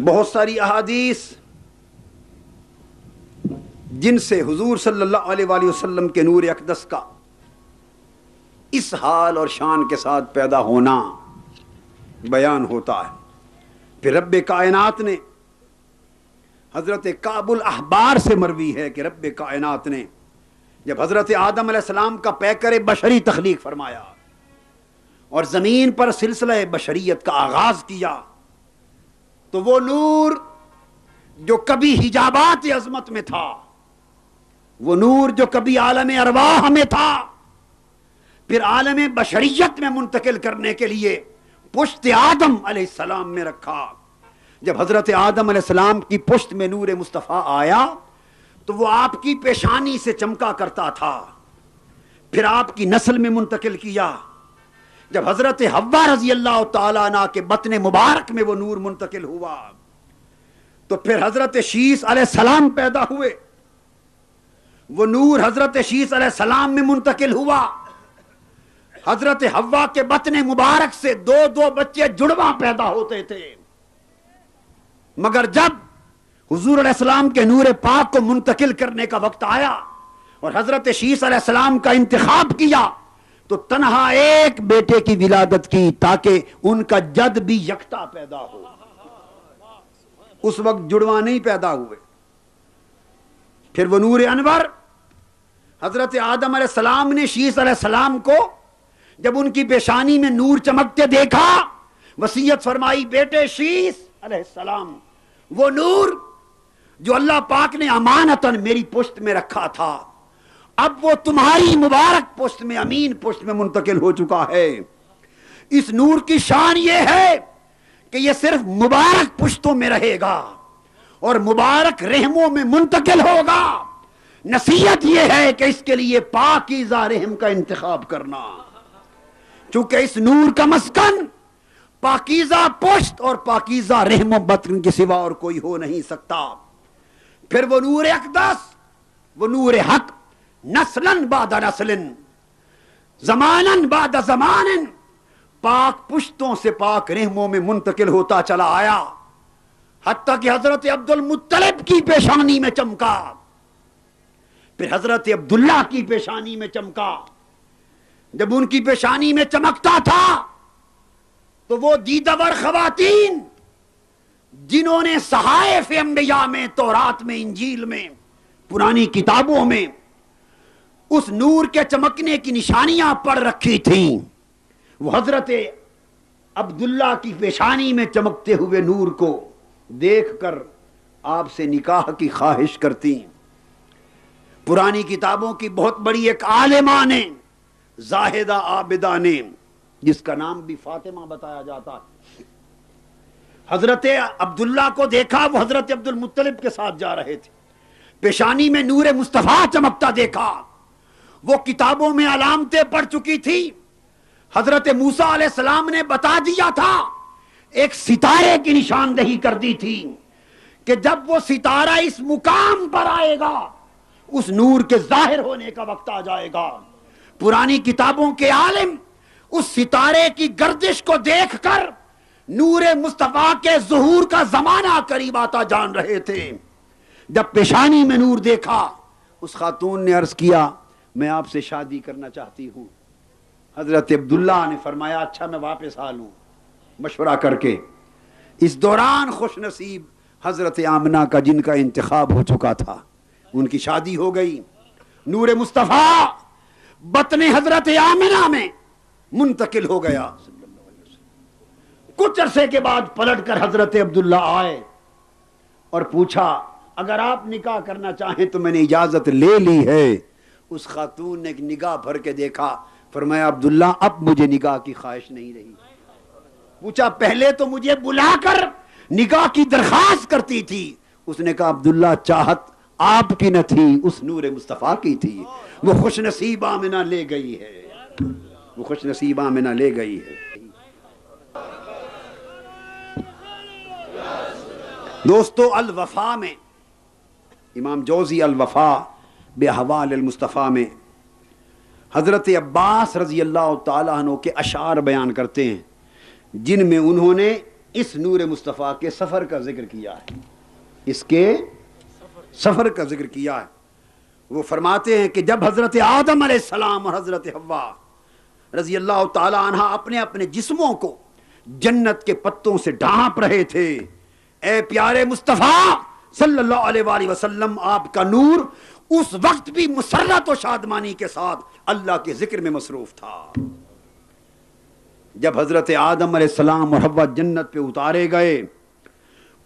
بہت ساری احادیث جن سے حضور صلی اللہ علیہ وآلہ وسلم کے نور اقدس کا اس حال اور شان کے ساتھ پیدا ہونا بیان ہوتا ہے۔ پھر رب کائنات نے حضرت کعب الاحبار سے مروی ہے کہ رب کائنات نے جب حضرت آدم علیہ السلام کا پیکر بشری تخلیق فرمایا اور زمین پر سلسلہ بشریت کا آغاز کیا، تو وہ نور جو کبھی حجابات عظمت میں تھا، وہ نور جو کبھی عالم ارواح میں تھا، پھر عالم بشریت میں منتقل کرنے کے لیے پشت آدم علیہ السلام میں رکھا۔ جب حضرت آدم علیہ السلام کی پشت میں نور مصطفیٰ آیا تو وہ آپ کی پیشانی سے چمکا کرتا تھا، پھر آپ کی نسل میں منتقل کیا۔ جب حضرت حوا رضی اللہ تعالیٰ عنہ کے بطن مبارک میں وہ نور منتقل ہوا تو پھر حضرت شیس علیہ السلام پیدا ہوئے، وہ نور حضرت شیس علیہ السلام میں منتقل ہوا۔ حضرت حوا کے بطن مبارک سے دو بچے جڑواں پیدا ہوتے تھے، مگر جب حضور علیہ السلام کے نور پاک کو منتقل کرنے کا وقت آیا اور حضرت شیس علیہ السلام کا انتخاب کیا تو تنہا ایک بیٹے کی ولادت کی تاکہ ان کا جد بھی یکتا پیدا ہو۔ اس وقت جڑواں نہیں پیدا ہوئے۔ پھر وہ نور انور حضرت آدم علیہ السلام نے شیس علیہ السلام کو جب ان کی پیشانی میں نور چمکتے دیکھا، وصیت فرمائی بیٹے شیس علیہ السلام، وہ نور جو اللہ پاک نے امانتاً میری پشت میں رکھا تھا اب وہ تمہاری مبارک پشت میں، امین پشت میں منتقل ہو چکا ہے۔ اس نور کی شان یہ ہے کہ یہ صرف مبارک پشتوں میں رہے گا اور مبارک رحموں میں منتقل ہوگا۔ نصیحت یہ ہے کہ اس کے لیے پاکیزہ رحم کا انتخاب کرنا، چونکہ اس نور کا مسکن پاکیزہ پشت اور پاکیزہ رحم و بطن کے سوا اور کوئی ہو نہیں سکتا۔ پھر وہ نور اقدس، وہ نور حق، نسلاً بعد نسلاً، زماناً بعد زماناً، پاک پشتوں سے پاک رحموں میں منتقل ہوتا چلا آیا، حتیٰ کہ حضرت عبد المطلب کی پیشانی میں چمکا، پھر حضرت عبداللہ کی پیشانی میں چمکا۔ جب ان کی پیشانی میں چمکتا تھا تو وہ دیدور خواتین جنہوں نے صحائف انبیاء میں، تورات میں، انجیل میں، پرانی کتابوں میں اس نور کے چمکنے کی نشانیاں پڑھ رکھی تھیں، وہ حضرت عبداللہ کی پیشانی میں چمکتے ہوئے نور کو دیکھ کر آپ سے نکاح کی خواہش کرتی۔ پرانی کتابوں کی بہت بڑی ایک عالمہ نے، زاہدہ عابدہ نے، جس کا نام بھی فاطمہ بتایا جاتا ہے، حضرت عبداللہ کو دیکھا، وہ حضرت عبد المطلب کے ساتھ جا رہے تھے، پیشانی میں نور مصطفیٰ چمکتا دیکھا۔ وہ کتابوں میں علامتیں پڑھ چکی تھی، حضرت موسیٰ علیہ السلام نے بتا دیا تھا، ایک ستارے کی نشاندہی کر دی تھی کہ جب وہ ستارہ اس مقام پر آئے گا اس نور کے ظاہر ہونے کا وقت آ جائے گا۔ پرانی کتابوں کے عالم اس ستارے کی گردش کو دیکھ کر نور مصطفیٰ کے ظہور کا زمانہ قریب آتا جان رہے تھے۔ جب پیشانی میں نور دیکھا، اس خاتون نے عرض کیا میں آپ سے شادی کرنا چاہتی ہوں۔ حضرت عبداللہ نے فرمایا اچھا میں واپس آ لوں، مشورہ کر کے۔ اس دوران خوش نصیب حضرت آمنہ کا جن کا انتخاب ہو چکا تھا، ان کی شادی ہو گئی، نور مصطفیٰ بطن حضرت آمنہ میں منتقل ہو گیا۔ کچھ عرصے کے بعد پلٹ کر حضرت عبداللہ آئے اور پوچھا اگر آپ نکاح کرنا چاہیں تو میں نے اجازت لے لی ہے۔ اس خاتون نے ایک نگاہ بھر کے دیکھا، فرمایا عبداللہ اب مجھے نکاح کی خواہش نہیں رہی۔ پوچھا پہلے تو مجھے بلا کر نکاح کی درخواست کرتی تھی۔ اس نے کہا عبداللہ چاہت آپ کی نہ تھی، اس نور مصطفیٰ کی تھی، وہ خوش نصیب آمنہ لے گئی ہے، وہ خوش نصیب آمنہ لے گئی ہے۔ دوستو الوفا میں امام جوزی الوفا بحوال المصطفیٰ میں حضرت عباس رضی اللہ تعالیٰ عنہ کے اشعار بیان کرتے ہیں، جن میں انہوں نے اس نور مصطفیٰ کے سفر کا ذکر کیا ہے، اس کے سفر کا ذکر کیا ہے۔ وہ فرماتے ہیں کہ جب حضرت آدم علیہ السلام اور حضرت حوا رضی اللہ تعالیٰ عنہ اپنے اپنے جسموں کو جنت کے پتوں سے ڈھانپ رہے تھے، اے پیارے مصطفیٰ صلی اللہ علیہ وآلہ وسلم، آپ کا نور اس وقت بھی مسرت و شادمانی کے ساتھ اللہ کے ذکر میں مصروف تھا۔ جب حضرت آدم علیہ السلام اور حوا جنت پہ اتارے گئے،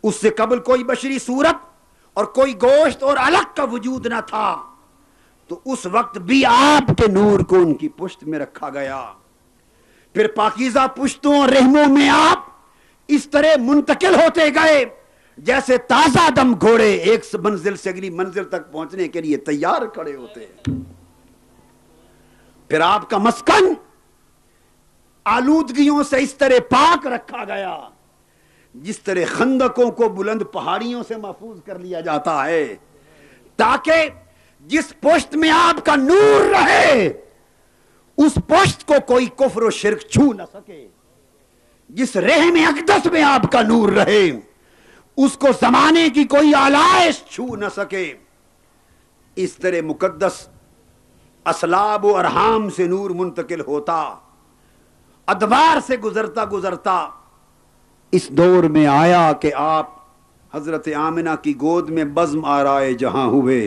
اس سے قبل کوئی بشری صورت اور کوئی گوشت اور علق کا وجود نہ تھا، تو اس وقت بھی آپ کے نور کو ان کی پشت میں رکھا گیا۔ پھر پاکیزہ پشتوں اور رحموں میں آپ اس طرح منتقل ہوتے گئے جیسے تازہ دم گھوڑے ایک منزل سے اگلی منزل تک پہنچنے کے لیے تیار کھڑے ہوتے ہیں۔ پھر آپ کا مسکن آلودگیوں سے اس طرح پاک رکھا گیا جس طرح خندقوں کو بلند پہاڑیوں سے محفوظ کر لیا جاتا ہے، تاکہ جس پشت میں آپ کا نور رہے اس پشت کو کوئی کفر و شرک چھو نہ سکے، جس رحم اقدس میں آپ کا نور رہے اس کو زمانے کی کوئی آلائش چھو نہ سکے۔ اس طرح مقدس اسلاب و ارحام سے نور منتقل ہوتا، ادوار سے گزرتا گزرتا اس دور میں آیا کہ آپ حضرت آمنہ کی گود میں بزم آرائے جہاں ہوئے۔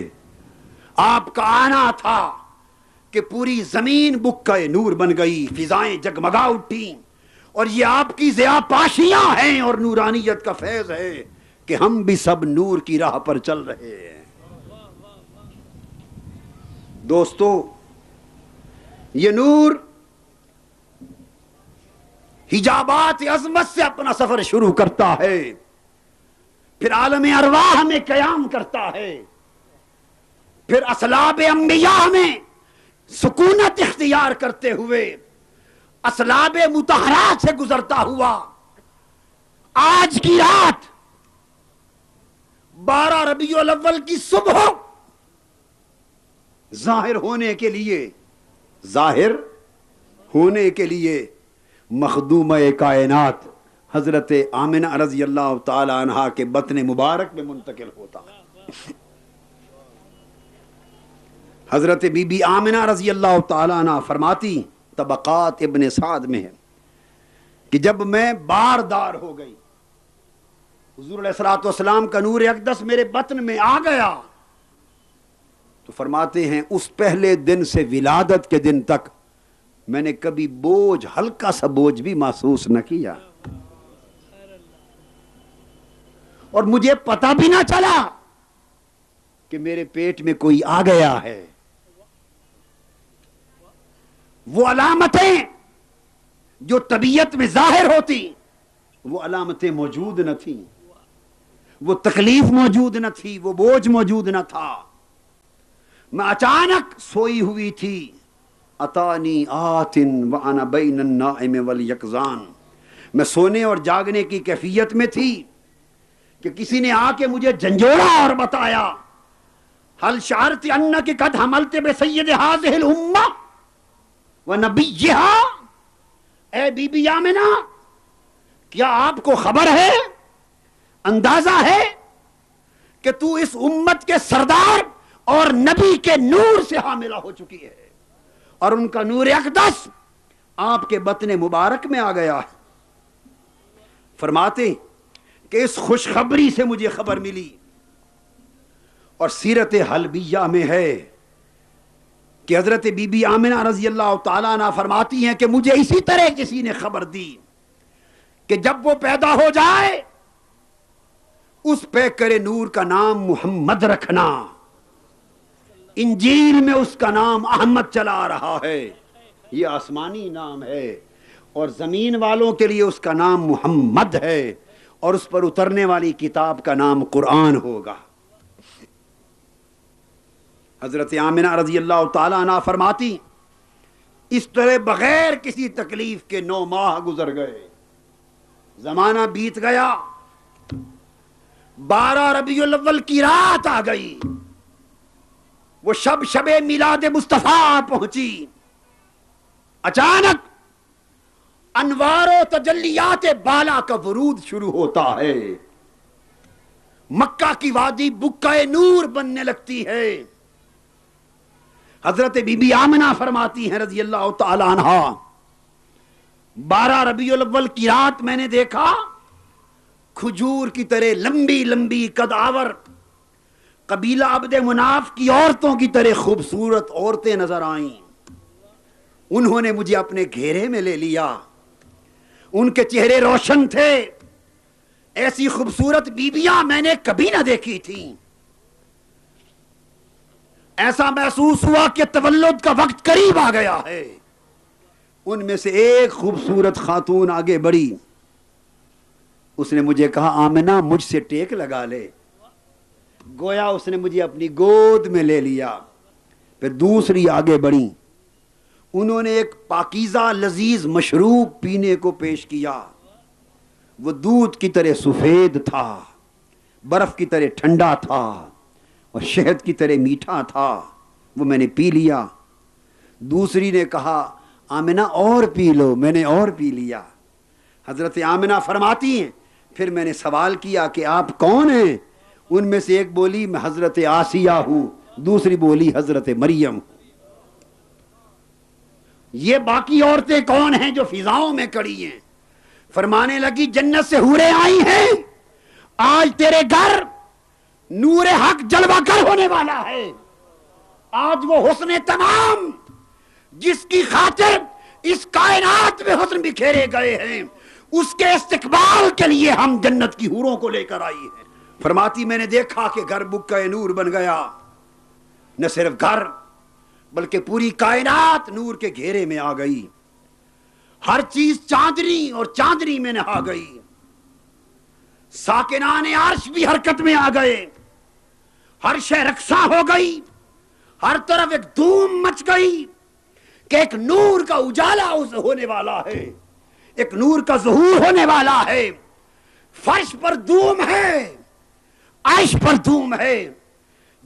آپ کا آنا تھا کہ پوری زمین بکہ نور بن گئی، فضائیں جگمگا اٹھیں، اور یہ آپ کی ضیاء پاشیاں ہیں اور نورانیت کا فیض ہے کہ ہم بھی سب نور کی راہ پر چل رہے ہیں۔ دوستو یہ نور حجابات عظمت سے اپنا سفر شروع کرتا ہے، پھر عالم ارواح میں قیام کرتا ہے، پھر اصلاب انبیاء میں سکونت اختیار کرتے ہوئے اصلاب مطہرات سے گزرتا ہوا آج کی رات 12 ربیع الاول کی صبح ظاہر ہونے کے لیے مخدومہ کائنات حضرت آمنہ رضی اللہ تعالی عنہا کے بطن مبارک میں منتقل ہوتا۔ حضرت بی بی آمنہ رضی اللہ تعالی عنہ فرماتی، طبقات ابن سعد میں ہے کہ جب میں باردار ہو گئی، حضور علیہ الصلوۃ والسلام کا نور اقدس میرے بطن میں آ گیا، تو فرماتے ہیں اس پہلے دن سے ولادت کے دن تک میں نے کبھی بوجھ، ہلکا سا بوجھ بھی محسوس نہ کیا، اور مجھے پتہ بھی نہ چلا کہ میرے پیٹ میں کوئی آ گیا ہے۔ وہ علامتیں جو طبیعت میں ظاہر ہوتی وہ علامتیں موجود نہ تھیں، وہ تکلیف موجود نہ تھی، وہ بوجھ موجود نہ تھا۔ میں اچانک سوئی ہوئی تھی، اتانی آتن وانا بین النائم والیقظان، میں سونے اور جاگنے کی کیفیت میں تھی کہ کسی نے آ کے مجھے جھنجھوڑا اور بتایا، حل شعرت انک قد حملت بسید هذه الامہ ونبیہا، اے بی بی آمنہ کیا آپ کو خبر ہے، اندازہ ہے کہ تو اس امت کے سردار اور نبی کے نور سے حاملہ ہو چکی ہے، اور ان کا نور اقدس آپ کے بطن مبارک میں آ گیا ہے۔ فرماتے کہ اس خوشخبری سے مجھے خبر ملی، اور سیرت حلبیہ میں ہے کہ حضرت بی بی آمنہ رضی اللہ تعالیٰ عنہ فرماتی ہیں کہ مجھے اسی طرح کسی نے خبر دی کہ جب وہ پیدا ہو جائے اس پیکر نور کا نام محمد رکھنا، انجیل میں اس کا نام احمد چلا رہا ہے، یہ آسمانی نام ہے، اور زمین والوں کے لیے اس کا نام محمد ہے، اور اس پر اترنے والی کتاب کا نام قرآن ہوگا۔ حضرت آمنہ رضی اللہ تعالیٰ عنہ فرماتی اس طرح بغیر کسی تکلیف کے 9 ماہ گزر گئے، زمانہ بیت گیا، 12 ربیع الاول کی رات آ گئی، وہ شب میلاد مصطفیٰ پہنچی، اچانک انوار و تجلیات بالا کا ورود شروع ہوتا ہے، مکہ کی وادی بکہ نور بننے لگتی ہے۔ حضرت بی بی آمنہ فرماتی ہیں رضی اللہ تعالی عنہ، 12 ربیع الاول کی رات میں نے دیکھا کھجور کی طرح لمبی لمبی قدآور قبیلہ عبد مناف کی عورتوں کی طرح خوبصورت عورتیں نظر آئیں، انہوں نے مجھے اپنے گھیرے میں لے لیا، ان کے چہرے روشن تھے، ایسی خوبصورت بیویاں میں نے کبھی نہ دیکھی تھیں، ایسا محسوس ہوا کہ تولد کا وقت قریب آ گیا ہے۔ ان میں سے ایک خوبصورت خاتون آگے بڑھی، اس نے مجھے کہا آمنہ مجھ سے ٹیک لگا لے، گویا اس نے مجھے اپنی گود میں لے لیا۔ پھر دوسری آگے بڑھی، انہوں نے ایک پاکیزہ لذیذ مشروب پینے کو پیش کیا، وہ دودھ کی طرح سفید تھا، برف کی طرح ٹھنڈا تھا اور شہد کی طرح میٹھا تھا، وہ میں نے پی لیا۔ دوسری نے کہا آمنہ اور پی لو، میں نے اور پی لیا۔ حضرت آمنہ فرماتی ہیں پھر میں نے سوال کیا کہ آپ کون ہیں؟ ان میں سے ایک بولی میں حضرت آسیہ ہوں، دوسری بولی حضرت مریم۔ یہ باقی عورتیں کون ہیں جو فضاؤں میں کھڑی ہیں؟ فرمانے لگی جنت سے حوریں آئی ہیں، آج تیرے گھر نور حق جلوہ گر ہونے والا ہے، آج وہ حسن تمام جس کی خاطر اس کائنات میں حسن بکھیرے گئے ہیں، اس کے استقبال کے لیے ہم جنت کی حوروں کو لے کر آئی ہیں۔ فرماتی میں نے دیکھا کہ گھر بکہ نور بن گیا، نہ صرف گھر بلکہ پوری کائنات نور کے گھیرے میں آ گئی، ہر چیز چاندنی اور چاندنی میں نہا گئی، ساکنان عرش بھی حرکت میں آ گئے، ہر شے رقصاں ہو گئی، ہر طرف ایک دھوم مچ گئی کہ ایک نور کا اجالا ہونے والا ہے، ایک نور کا ظہور ہونے والا ہے۔ فرش پر دھوم ہے، عرش پر دھوم ہے،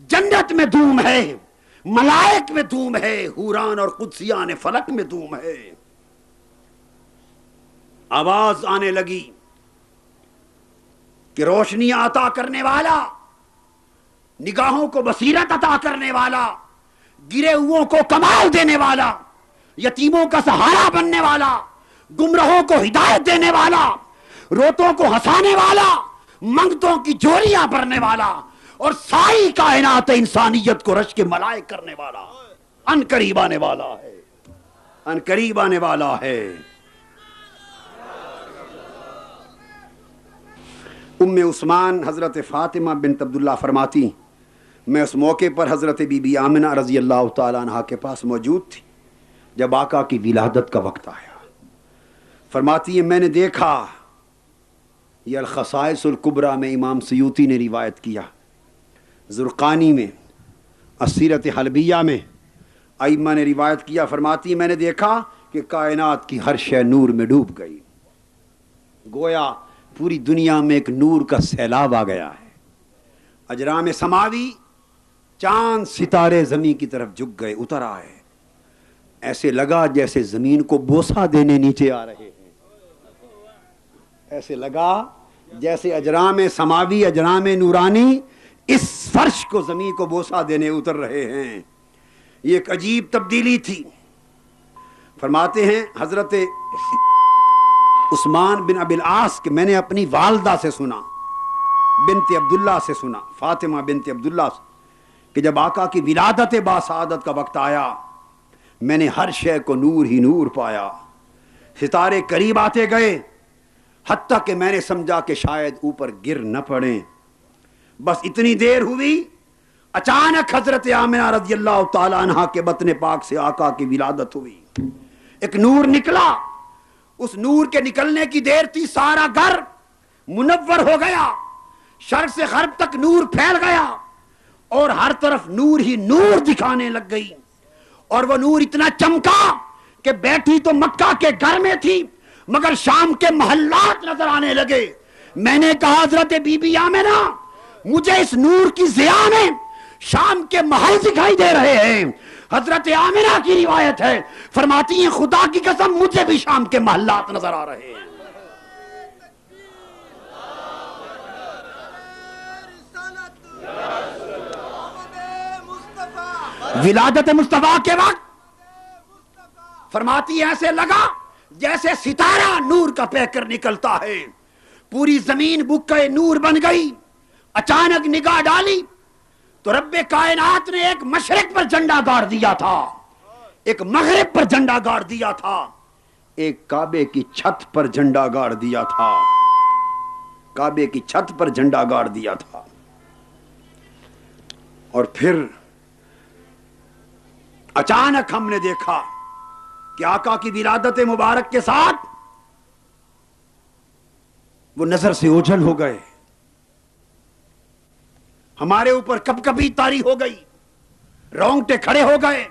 جنت میں دھوم ہے، ملائک میں دھوم ہے، حوران اور قدسیان فلک میں دھوم ہے۔ آواز آنے لگی کہ روشنی عطا کرنے والا، نگاہوں کو بصیرت عطا کرنے والا، گرے ہوئوں کو کمال دینے والا، یتیموں کا سہارا بننے والا، گمراہوں کو ہدایت دینے والا، روتوں کو ہنسانے والا، منگتوں کی جولیاں بھرنے والا، اور ساری کائنات انسانیت کو رشک ملائک کرنے والا ان قریب آنے والا ہے، ان قریب آنے والا ہے۔ ام عثمان حضرت فاطمہ بنت عبداللہ فرماتی میں اس موقع پر حضرت بی بی آمنہ رضی اللہ تعالیٰ عنہ کے پاس موجود تھی جب آقا کی ولادت کا وقت آیا۔ فرماتی ہے میں نے دیکھا، یہ الخصائص الکبریٰ میں امام سیوطی نے روایت کیا، زرقانی میں، السیرت حلبیہ میں ائمہ نے روایت کیا، فرماتی میں نے دیکھا کہ کائنات کی ہر شے نور میں ڈوب گئی، گویا پوری دنیا میں ایک نور کا سیلاب آ گیا ہے، اجرام سماوی چاند ستارے زمین کی طرف جھک گئے، اتر آئے، ایسے لگا جیسے زمین کو بوسہ دینے نیچے آ رہے ہیں، ایسے لگا جیسے اجرام سماوی اجرام نورانی اس فرش کو زمین کو بوسہ دینے اتر رہے ہیں۔ یہ ایک عجیب تبدیلی تھی۔ فرماتے ہیں حضرت عثمان بن ابی العاص کہ میں نے اپنی والدہ سے سنا بنت عبداللہ سے سنا، فاطمہ بنت عبداللہ سے، کہ جب آقا کی ولادت باسعادت کا وقت آیا میں نے ہر شے کو نور ہی نور پایا، ستارے قریب آتے گئے حتیٰ کہ میں نے سمجھا کہ شاید اوپر گر نہ پڑیں۔ بس اتنی دیر ہوئی، اچانک حضرت آمنہ رضی اللہ تعالی عنہ کے بطن پاک سے آقا کی ولادت ہوئی، ایک نور نکلا، اس نور کے نکلنے کی دیر تھی سارا گھر منور ہو گیا، شرق سے غرب تک نور پھیل گیا اور ہر طرف نور ہی نور دکھانے لگ گئی، اور وہ نور اتنا چمکا کہ بیٹھی تو مکہ کے گھر میں تھی مگر شام کے محلات نظر آنے لگے۔ میں نے کہا حضرت بی بی آمنہ مجھے اس نور کی ضیاء میں شام کے محل دکھائی دے رہے ہیں۔ حضرت آمنہ کی روایت ہے، فرماتی ہیں خدا کی قسم مجھے بھی شام کے محلات نظر آ رہے ہیں۔ ولادت مصطفیٰ کے وقت فرماتی ایسے لگا جیسے ستارہ نور کا پہ کر نکلتا ہے، پوری زمین بکے نور بن گئی۔ اچانک نگاہ ڈالی تو رب کائنات نے ایک مشرق پر جھنڈا گاڑ دیا تھا، ایک مغرب پر جھنڈا گاڑ دیا تھا، ایک کعبے کی چھت پر جھنڈا گاڑ دیا تھا، کعبے کی چھت پر جھنڈا گاڑ دیا تھا۔ اور پھر اچانک ہم نے دیکھا کہ آقا کی ولادت مبارک کے ساتھ وہ نظر سے اوجھل ہو گئے، ہمارے اوپر کب کبھی طاری ہو گئی، رونگٹے کھڑے ہو گئے،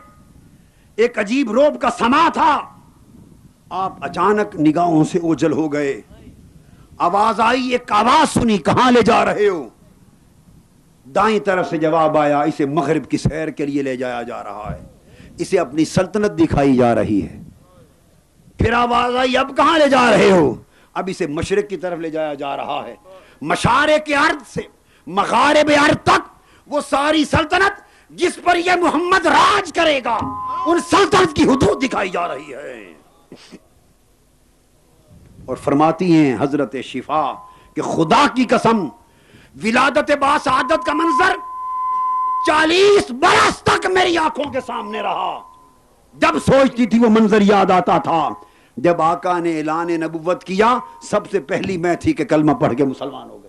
ایک عجیب روب کا سما تھا۔ آپ اچانک نگاہوں سے اوجھل ہو گئے، آواز آئی، ایک آواز سنی، کہاں لے جا رہے ہو؟ دائیں طرف سے جواب آیا، اسے مغرب کی سیر کے لیے لے جایا جا رہا ہے، اسے اپنی سلطنت دکھائی جا رہی ہے۔ پھر آواز آئی، اب کہاں لے جا رہے ہو؟ اب اسے مشرق کی طرف لے جایا جا رہا ہے، مشارق ارض سے مغارب ارض تک وہ ساری سلطنت جس پر یہ محمد راج کرے گا ان سلطنت کی حدود دکھائی جا رہی ہے۔ اور فرماتی ہیں حضرت شفا کہ خدا کی قسم ولادت باسعادت کا منظر 40 برس تک میری آنکھوں کے سامنے رہا۔ جب سوچتی تھی وہ منظر یاد آتا تھا، جب آقا نے اعلان نبوت کیا سب سے پہلی میں تھی کہ کلمہ پڑھ کے مسلمان ہو گئی،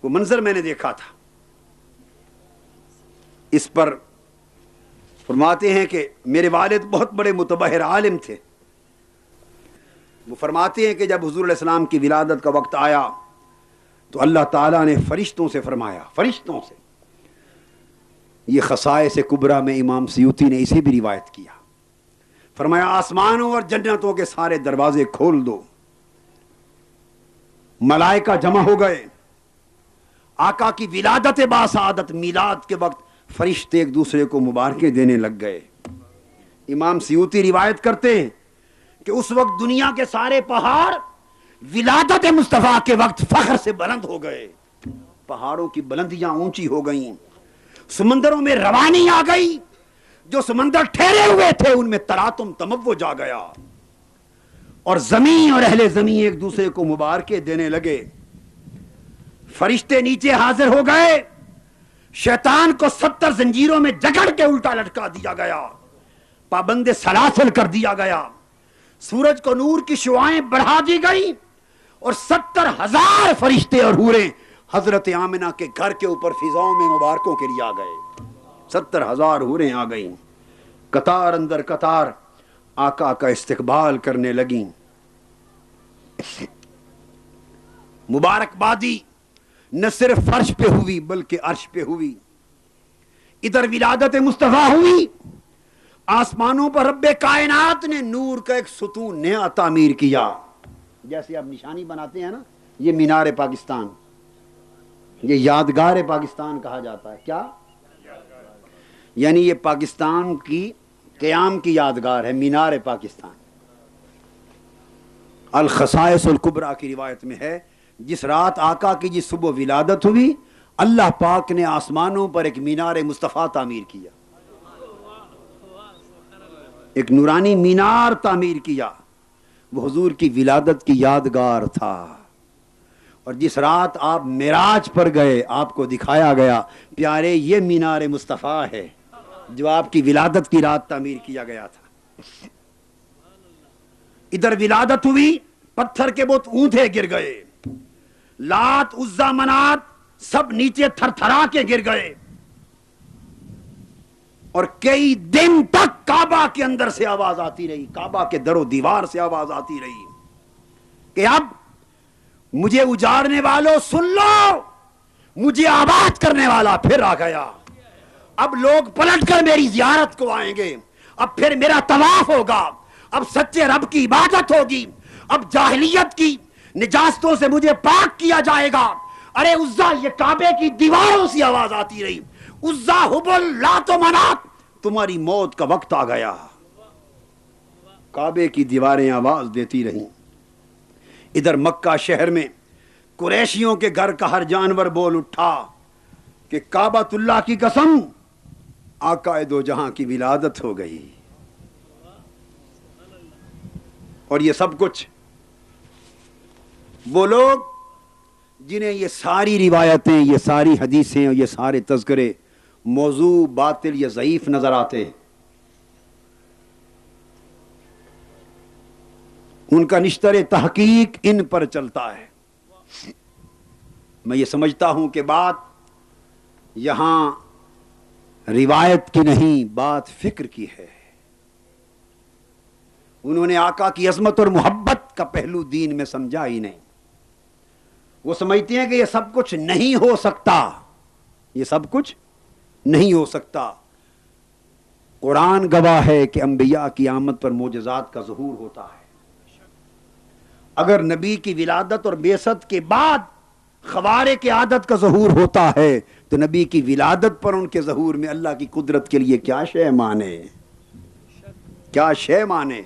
وہ منظر میں نے دیکھا تھا۔ اس پر فرماتے ہیں کہ میرے والد بہت بڑے متبحر عالم تھے، وہ فرماتے ہیں کہ جب حضور علیہ السلام کی ولادت کا وقت آیا تو اللہ تعالیٰ نے فرشتوں سے فرمایا، فرشتوں سے، یہ خصائص کبریٰ میں امام سیوطی نے اسے بھی روایت کیا، فرمایا آسمانوں اور جنتوں کے سارے دروازے کھول دو۔ ملائکہ جمع ہو گئے، آقا کی ولادت باسعادت میلاد کے وقت فرشتے ایک دوسرے کو مبارکیں دینے لگ گئے۔ امام سیوطی روایت کرتے ہیں کہ اس وقت دنیا کے سارے پہاڑ ولادت مصطفیٰ کے وقت فخر سے بلند ہو گئے، پہاڑوں کی بلندیاں اونچی ہو گئیں، سمندروں میں روانی آ گئی، جو سمندر ٹھہرے ہوئے تھے ان میں تلاطم تموج آ گیا، اور زمین اور اہل زمین ایک دوسرے کو مبارکیں دینے لگے۔ فرشتے نیچے حاضر ہو گئے، شیطان کو 70 زنجیروں میں جکڑ کے الٹا لٹکا دیا گیا، پابند سلاسل کر دیا گیا، سورج کو نور کی شعاعیں بڑھا دی گئی، اور 70,000 فرشتے اور حوریں حضرت آمنہ کے گھر کے اوپر فضاؤں میں مبارکوں کے لیے آ گئے۔ 70,000 حوریں آ گئیں، قطار اندر قطار آقا کا استقبال کرنے لگیں۔ مبارکبادی نہ صرف فرش پہ ہوئی بلکہ عرش پہ ہوئی، ادھر ولادت مصطفیٰ ہوئی، آسمانوں پر رب کائنات نے نور کا ایک ستون نیا تعمیر کیا، جیسے آپ نشانی بناتے ہیں نا، یہ مینار پاکستان، یہ یادگار پاکستان کہا جاتا ہے۔ کیا؟ یعنی یہ پاکستان کی قیام کی یادگار ہے، مینار پاکستان۔ الخصائص الکبریٰ کی روایت میں ہے جس رات آقا کی جس صبح ولادت ہوئی اللہ پاک نے آسمانوں پر ایک مینار مصطفیٰ تعمیر کیا، ایک نورانی مینار تعمیر کیا، وہ حضور کی ولادت کی یادگار تھا۔ اور جس رات آپ معراج پر گئے آپ کو دکھایا گیا پیارے یہ مینار مصطفیٰ ہے جو آپ کی ولادت کی رات تعمیر کیا گیا تھا. ادھر ولادت ہوئی پتھر کے بت اونٹے گر گئے, لات عزا منات سب نیچے تھر تھرا کے گر گئے, اور کئی دن تک کعبہ کے اندر سے آواز آتی رہی, کعبہ کے در و دیوار سے آواز آتی رہی کہ اب مجھے اجاڑنے والوں سن لو, مجھے آباد کرنے والا پھر آ گیا. اب لوگ پلٹ کر میری زیارت کو آئیں گے, اب پھر میرا طواف ہوگا, اب سچے رب کی عبادت ہوگی, اب جاہلیت کی نجاستوں سے مجھے پاک کیا جائے گا. ارے عزا, یہ کعبے کی دیواروں سے آواز آتی رہی, عزا حبل لات و منات, تمہاری موت کا وقت آ گیا. کعبے کی دیواریں آواز دیتی رہیں. ادھر مکہ شہر میں قریشیوں کے گھر کا ہر جانور بول اٹھا کہ کعبۃ اللہ کی قسم آقا دو جہاں کی ولادت ہو گئی. اور یہ سب کچھ وہ لوگ جنہیں یہ ساری روایتیں, یہ ساری حدیثیں اور یہ سارے تذکرے موضوع, باطل یا ضعیف نظر آتے ہیں, ان کا نشتر تحقیق ان پر چلتا ہے. میں یہ سمجھتا ہوں کہ بات یہاں روایت کی نہیں, بات فکر کی ہے. انہوں نے آقا کی عظمت اور محبت کا پہلو دین میں سمجھا ہی نہیں. وہ سمجھتے ہیں کہ یہ سب کچھ نہیں ہو سکتا, یہ سب کچھ نہیں ہو سکتا. قرآن گواہ ہے کہ انبیاء کی آمد پر معجزات کا ظہور ہوتا ہے. اگر نبی کی ولادت اور بعثت کے بعد خوارق کی عادت کا ظہور ہوتا ہے تو نبی کی ولادت پر ان کے ظہور میں اللہ کی قدرت کے لیے کیا شے مانے, کیا شے مانے.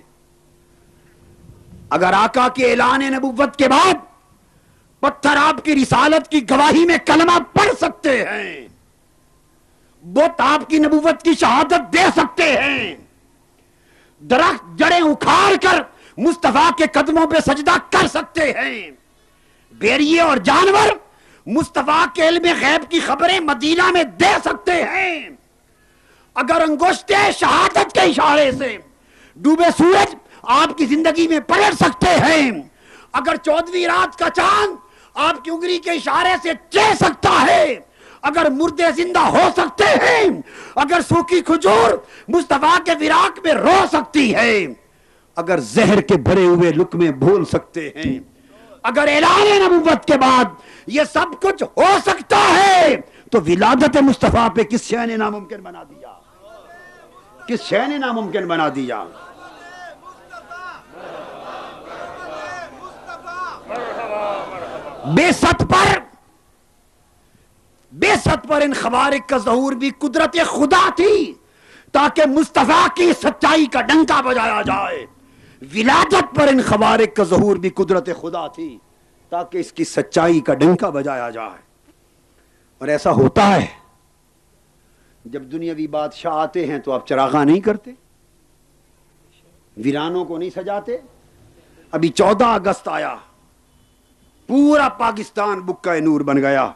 اگر آقا کے اعلان نبوت کے بعد پتھر آپ کی رسالت کی گواہی میں کلمہ پڑھ سکتے ہیں, بت آپ کی نبوت کی شہادت دے سکتے ہیں, درخت جڑیں اکھاڑ کر مصطفیٰ کے قدموں پہ سجدہ کر سکتے ہیں, بھیڑیے اور جانور مصطفیٰ کے علم غیب کی خبریں مدینہ میں دے سکتے ہیں, اگر انگشت شہادت کے اشارے سے ڈوبے سورج آپ کی زندگی میں پلٹ سکتے ہیں, اگر 14ویں رات کا چاند آپ کی انگلی کے اشارے سے چہ سکتا ہے, اگر مردے زندہ ہو سکتے ہیں, اگر سوکھی کھجور مصطفیٰ کے فراق میں رو سکتی ہے, اگر زہر کے بھرے ہوئے لقمے بھول سکتے ہیں, اگر اعلان نبوت کے بعد یہ سب کچھ ہو سکتا ہے تو ولادت مصطفیٰ پہ کس شے نے ناممکن بنا دیا, کس شے نے ناممکن بنا دیا. بعثت پر ان خوارق کا ظہور بھی قدرت خدا تھی تاکہ مصطفیٰ کی سچائی کا ڈنکا بجایا جائے. ولادت پر ان خوارق کا ظہور بھی قدرت خدا تھی تاکہ اس کی سچائی کا ڈنکا بجایا جائے. اور ایسا ہوتا ہے جب دنیاوی بادشاہ آتے ہیں تو آپ چراغاں نہیں کرتے, ویرانوں کو نہیں سجاتے. ابھی 14 اگست آیا, پورا پاکستان بکہ نور بن گیا.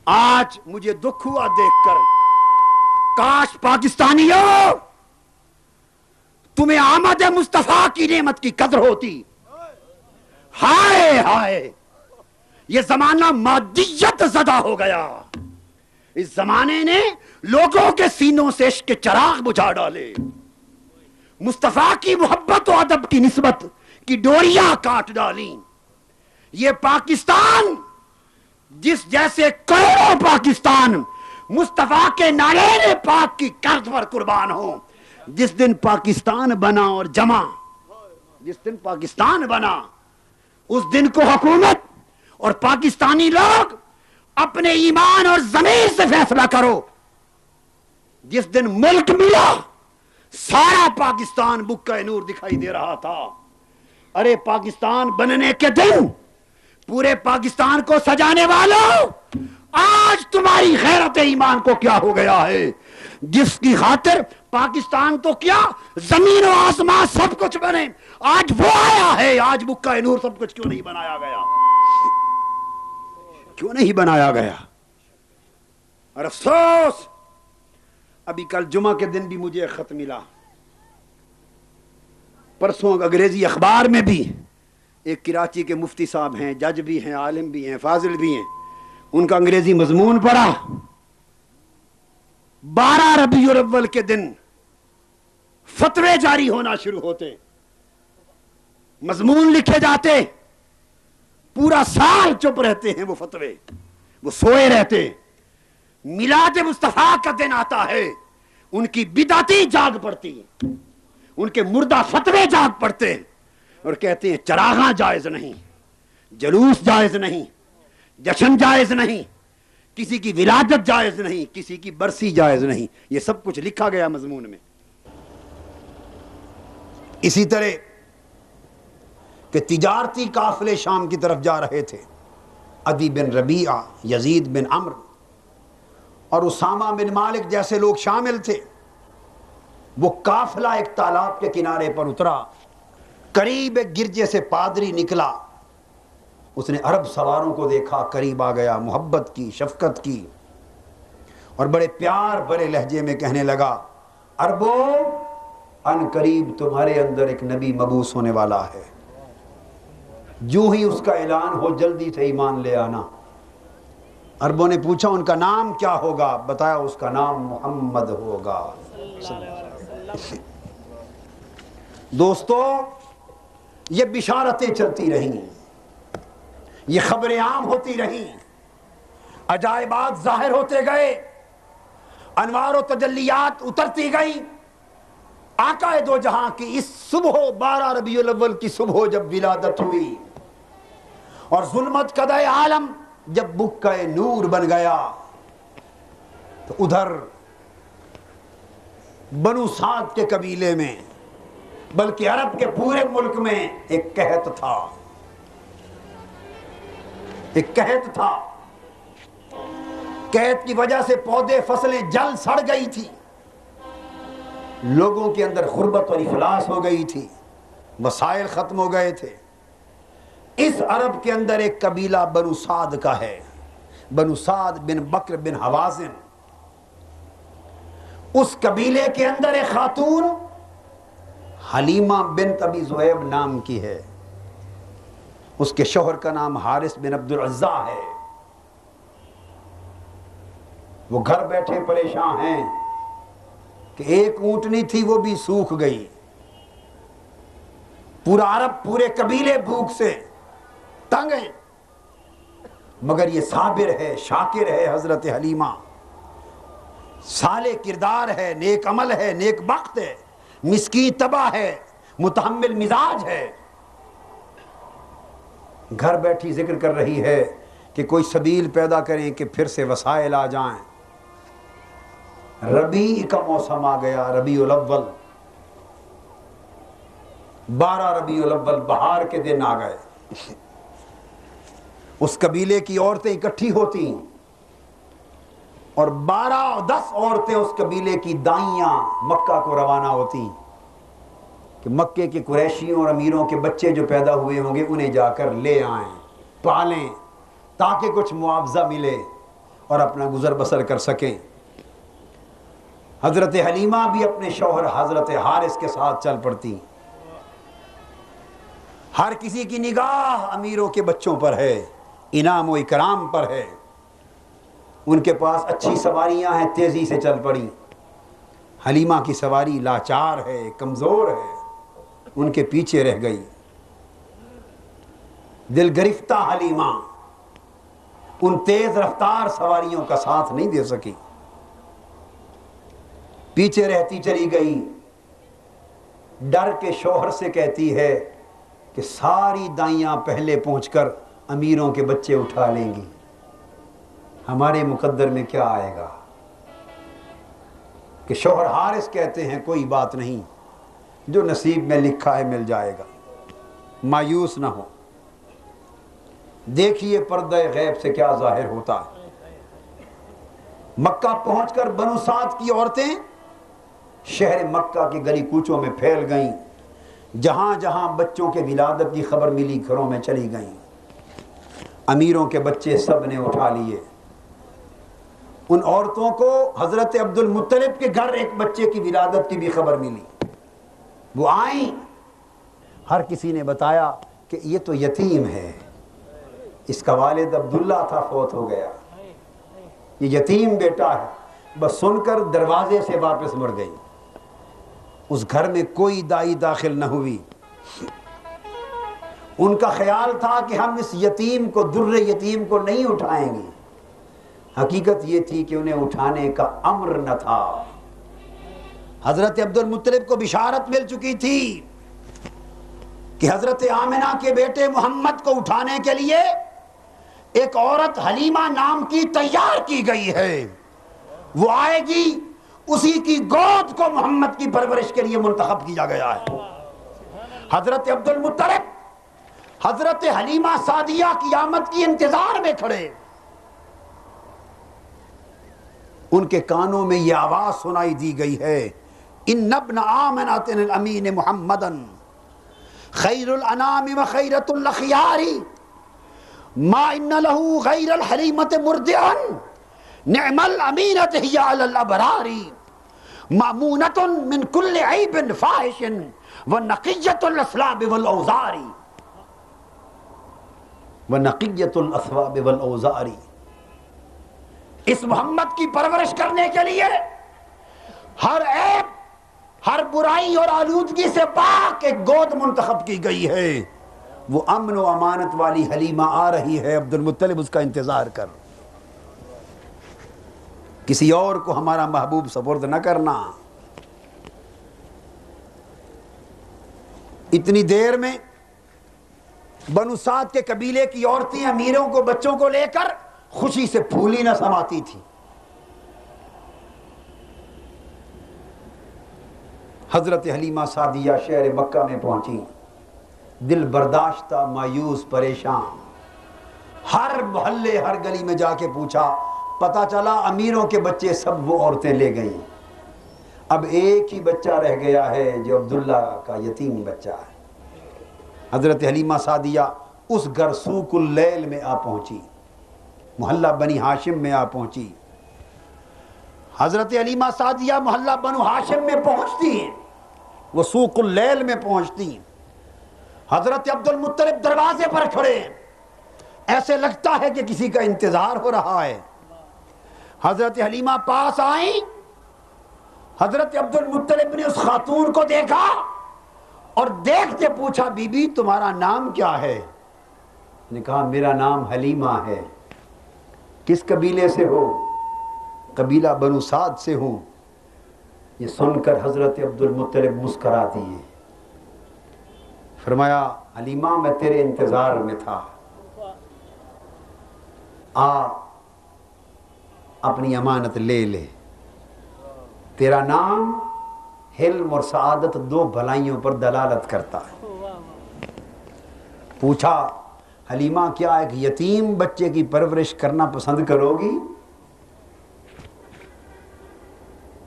آج مجھے دکھ ہوا دیکھ کر, کاش پاکستانیوں تمہیں آمد مصطفیٰ کی نعمت کی قدر ہوتی. ہائے ہائے, یہ زمانہ مادیت زدہ ہو گیا. اس زمانے نے لوگوں کے سینوں سے عشق کے چراغ بجھا ڈالے, مصطفیٰ کی محبت و ادب کی نسبت کی ڈوریاں کاٹ ڈالیں. یہ پاکستان جس جیسے کروڑوں پاکستان مصطفیٰ کے نعرے پاک کی قرض پر قربان ہو. جس دن پاکستان بنا اور جمع, جس دن پاکستان بنا اس دن کو حکومت اور پاکستانی لوگ اپنے ایمان اور ضمیر سے فیصلہ کرو. جس دن ملک ملا سارا پاکستان بکہ نور دکھائی دے رہا تھا. ارے پاکستان بننے کے دن پورے پاکستان کو سجانے والوں, آج تمہاری غیرت ایمان کو کیا ہو گیا ہے, جس کی خاطر پاکستان تو کیا زمین و آسمان سب کچھ بنے, آج وہ آیا ہے. آج بکہ نور سب کچھ کیوں نہیں بنایا گیا؟ کیوں نہیں بنایا گیا؟ اور افسوس، ابھی کل جمعہ کے دن بھی مجھے ایک خط ملا، پرسوں انگریزی اخبار میں بھی ایک کراچی کے مفتی صاحب ہیں، جج بھی ہیں، عالم بھی ہیں، فاضل بھی ہیں، ان کا انگریزی مضمون پڑھا، 12 ربیع الاول کے دن فتوے جاری ہونا شروع ہوتے، مضمون لکھے جاتے، پورا سال چپ رہتے ہیں وہ فتوے، وہ سوئے رہتے، میلاد مصطفیٰ کا دن آتا ہے، ان کی بدعتی جاگ پڑتی، ان کے مردہ فتوے جاگ پڑتے اور کہتے ہیں چراغاں جائز نہیں، جلوس جائز نہیں، جشن جائز نہیں، کسی کی ولادت جائز نہیں، کسی کی برسی جائز نہیں۔ یہ سب کچھ لکھا گیا مضمون میں۔ اسی طرح کہ تجارتی قافلے شام کی طرف جا رہے تھے، عدی بن ربیعہ، یزید بن عمرو اور اسامہ بن مالک جیسے لوگ شامل تھے، وہ قافلہ ایک تالاب کے کنارے پر اترا، قریب ایک گرجے سے پادری نکلا، اس نے عرب سواروں کو دیکھا، قریب آ گیا، محبت کی، شفقت کی، اور بڑے پیار بڑے لہجے میں کہنے لگا، عربو، ان قریب تمہارے اندر ایک نبی مبعوث ہونے والا ہے، جو ہی اس کا اعلان ہو جلدی سے ایمان لے آنا۔ عربوں نے پوچھا ان کا نام کیا ہوگا؟ بتایا اس کا نام محمد ہوگا۔ دوستو، یہ بشارتیں چلتی رہیں، یہ خبریں عام ہوتی رہیں، عجائبات ظاہر ہوتے گئے، انوار و تجلیات اترتی گئی۔ آقا دو جہاں کی اس صبح 12 ربیع الاول کی صبح جب ولادت ہوئی اور ظلمت قدع عالم جب بکہ نور بن گیا، تو ادھر بنو سعد کے قبیلے میں، بلکہ عرب کے پورے ملک میں ایک قحط تھا، ایک قحط تھا۔ قحط کی وجہ سے پودے فصلیں جل سڑ گئی تھی، لوگوں کے اندر غربت اور افلاس ہو گئی تھی، وسائل ختم ہو گئے تھے۔ اس عرب کے اندر ایک قبیلہ بنو سعد کا ہے، بنو سعد بن بکر بن حوازن۔ اس قبیلے کے اندر ایک خاتون حلیمہ بنت ابی ذؤیب نام کی ہے، اس کے شوہر کا نام حارث بن عبد العزیٰ ہے۔ وہ گھر بیٹھے پریشان ہیں کہ ایک اونٹنی تھی وہ بھی سوکھ گئی، پورا عرب، پورے قبیلے بھوک سے تنگ ہیں، مگر یہ صابر ہے، شاکر ہے حضرت حلیمہ، صالح کردار ہے، نیک عمل ہے، نیک بخت ہے، مسکین طبع ہے، متحمل مزاج ہے۔ گھر بیٹھی ذکر کر رہی ہے کہ کوئی سبیل پیدا کریں کہ پھر سے وسائل آ جائیں۔ ربیع کا موسم آ گیا، ربیع الاول، 12 ربیع الاول، بہار کے دن آ گئے۔ اس قبیلے کی عورتیں اکٹھی ہوتی اور 10 عورتیں اس قبیلے کی دائیاں مکہ کو روانہ ہوتی کہ مکے کے قریشیوں اور امیروں کے بچے جو پیدا ہوئے ہوں گے انہیں جا کر لے آئیں، پالیں، تاکہ کچھ معاوضہ ملے اور اپنا گزر بسر کر سکیں۔ حضرت حلیمہ بھی اپنے شوہر حضرت حارث کے ساتھ چل پڑتی۔ ہر کسی کی نگاہ امیروں کے بچوں پر ہے، انعام و اکرام پر ہے، ان کے پاس اچھی سواریاں ہیں، تیزی سے چل پڑی۔ حلیمہ کی سواری لاچار ہے، کمزور ہے، ان کے پیچھے رہ گئی۔ دل گرفتہ حلیمہ ان تیز رفتار سواریوں کا ساتھ نہیں دے سکی، پیچھے رہتی چلی گئی۔ ڈر کے شوہر سے کہتی ہے کہ ساری دائیاں پہلے پہنچ کر امیروں کے بچے اٹھا لیں گی، ہمارے مقدر میں کیا آئے گا؟ کہ شوہر حارث کہتے ہیں کوئی بات نہیں، جو نصیب میں لکھا ہے مل جائے گا، مایوس نہ ہو، دیکھیے پردہ غیب سے کیا ظاہر ہوتا ہے۔ مکہ پہنچ کر بنو سعد کی عورتیں شہر مکہ کی گلی کوچوں میں پھیل گئیں، جہاں جہاں بچوں کے ولادت کی خبر ملی گھروں میں چلی گئیں۔ امیروں کے بچے سب نے اٹھا لیے. ان عورتوں کو حضرت عبد المطلب کے گھر ایک بچے کی ولادت کی بھی خبر ملی. وہ آئیں, ہر کسی نے بتایا کہ یہ تو یتیم ہے, اس کا والد عبداللہ تھا, فوت ہو گیا, یہ یتیم بیٹا ہے. بس سن کر دروازے سے واپس مڑ گئی. اس گھر میں کوئی دائی داخل نہ ہوئی. ان کا خیال تھا کہ ہم اس یتیم کو, در یتیم کو نہیں اٹھائیں گے. حقیقت یہ تھی کہ انہیں اٹھانے کا امر نہ تھا. حضرت عبد المطلب کو بشارت مل چکی تھی کہ حضرت آمنہ کے بیٹے محمد کو اٹھانے کے لیے ایک عورت حلیمہ نام کی تیار کی گئی ہے, وہ آئے گی, اسی کی گود کو محمد کی پرورش کے لیے منتخب کیا گیا ہے. حضرت عبد المطلب حضرت حلیمہ سعدیہ کی آمد کی انتظار میں کھڑے. ان کے کانوں میں یہ آواز سنائی دی گئی ہے, ان ابن آمنۃ الامین محمدا خیر الانام و خیرۃ الاخیار ما ان له غیر الحلیمۃ مرضعا نعم الامینۃ ہی علی الابرار مامونۃ من کل عیب فاحش ونقیۃ الاثواب والاوزار ونقیۃ الاثواب والاوزار. اس محمد کی پرورش کرنے کے لیے ہر عیب, ہر برائی اور آلودگی سے پاک ایک گود منتخب کی گئی ہے. وہ امن و امانت والی حلیمہ آ رہی ہے, عبد المطلب اس کا انتظار کر. کسی اور کو ہمارا محبوب سپرد نہ کرنا. اتنی دیر میں بنو سعد کے قبیلے کی عورتیں امیروں کو, بچوں کو لے کر خوشی سے پھولی نہ سماتی تھی. حضرت حلیمہ سعدیہ شہر مکہ میں پہنچی, دل برداشتہ, مایوس, پریشان. ہر محلے, ہر گلی میں جا کے پوچھا, پتہ چلا امیروں کے بچے سب وہ عورتیں لے گئیں. اب ایک ہی بچہ رہ گیا ہے جو عبداللہ کا یتیم بچہ ہے. حضرت حلیمہ سعدیہ اس گھر سوق اللیل میں آ پہنچی, محلہ بنی ہاشم میں آ پہنچی. حضرت حلیمہ سعدیہ محلہ بنو ہاشم میں پہنچتی ہیں, وہ سوق اللیل میں پہنچتی ہیں. حضرت عبد المطلب دروازے پر کھڑے ہیں, ایسے لگتا ہے کہ کسی کا انتظار ہو رہا ہے. حضرت حلیمہ پاس آئیں, حضرت عبد المطلب نے اس خاتون کو دیکھا اور دیکھتے پوچھا, بی بی تمہارا نام کیا ہے؟ نے کہا میرا نام حلیمہ ہے. کس قبیلے سے ہو؟ قبیلہ بنو سعد سے ہوں. یہ سن کر حضرت عبد المطلب مسکرا دیے. فرمایا, حلیمہ میں تیرے انتظار میں تھا, آ اپنی امانت لے لے. تیرا نام حلم اور سعادت, دو بھلائیوں پر دلالت کرتا ہے. پوچھا, حلیمہ کیا ایک یتیم بچے کی پرورش کرنا پسند کرو گی؟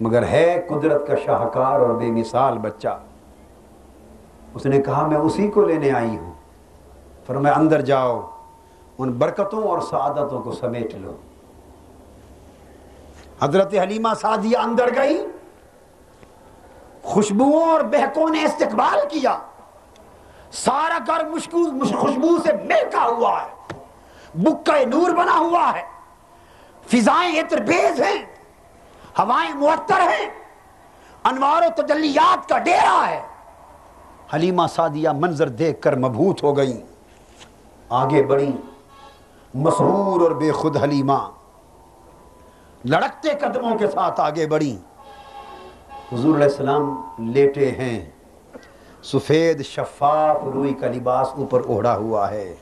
مگر ہے قدرت کا شاہکار اور بے مثال بچہ. اس نے کہا میں اسی کو لینے آئی ہوں. فرمایا اندر جاؤ, ان برکتوں اور سعادتوں کو سمیٹ لو. حضرت حلیمہ سعدیہ اندر گئی, خوشبوؤں اور مہکوں نے استقبال کیا. سارا گھر خوشبو سے مہکا ہوا ہے, بکہ نور بنا ہوا ہے, فضائیں عطر بیز ہیں, ہوائیں معطر ہیں, انوار و تجلیات کا ڈیرا ہے. حلیمہ سعدیہ منظر دیکھ کر مبہوت ہو گئی. آگے بڑھی, مسحور اور بے خود حلیمہ لڑکتے قدموں کے ساتھ آگے بڑھی. حضور علیہ السلام لیٹے ہیں, سفید شفاف روئی کا لباس اوپر اوڑھا ہوا ہے,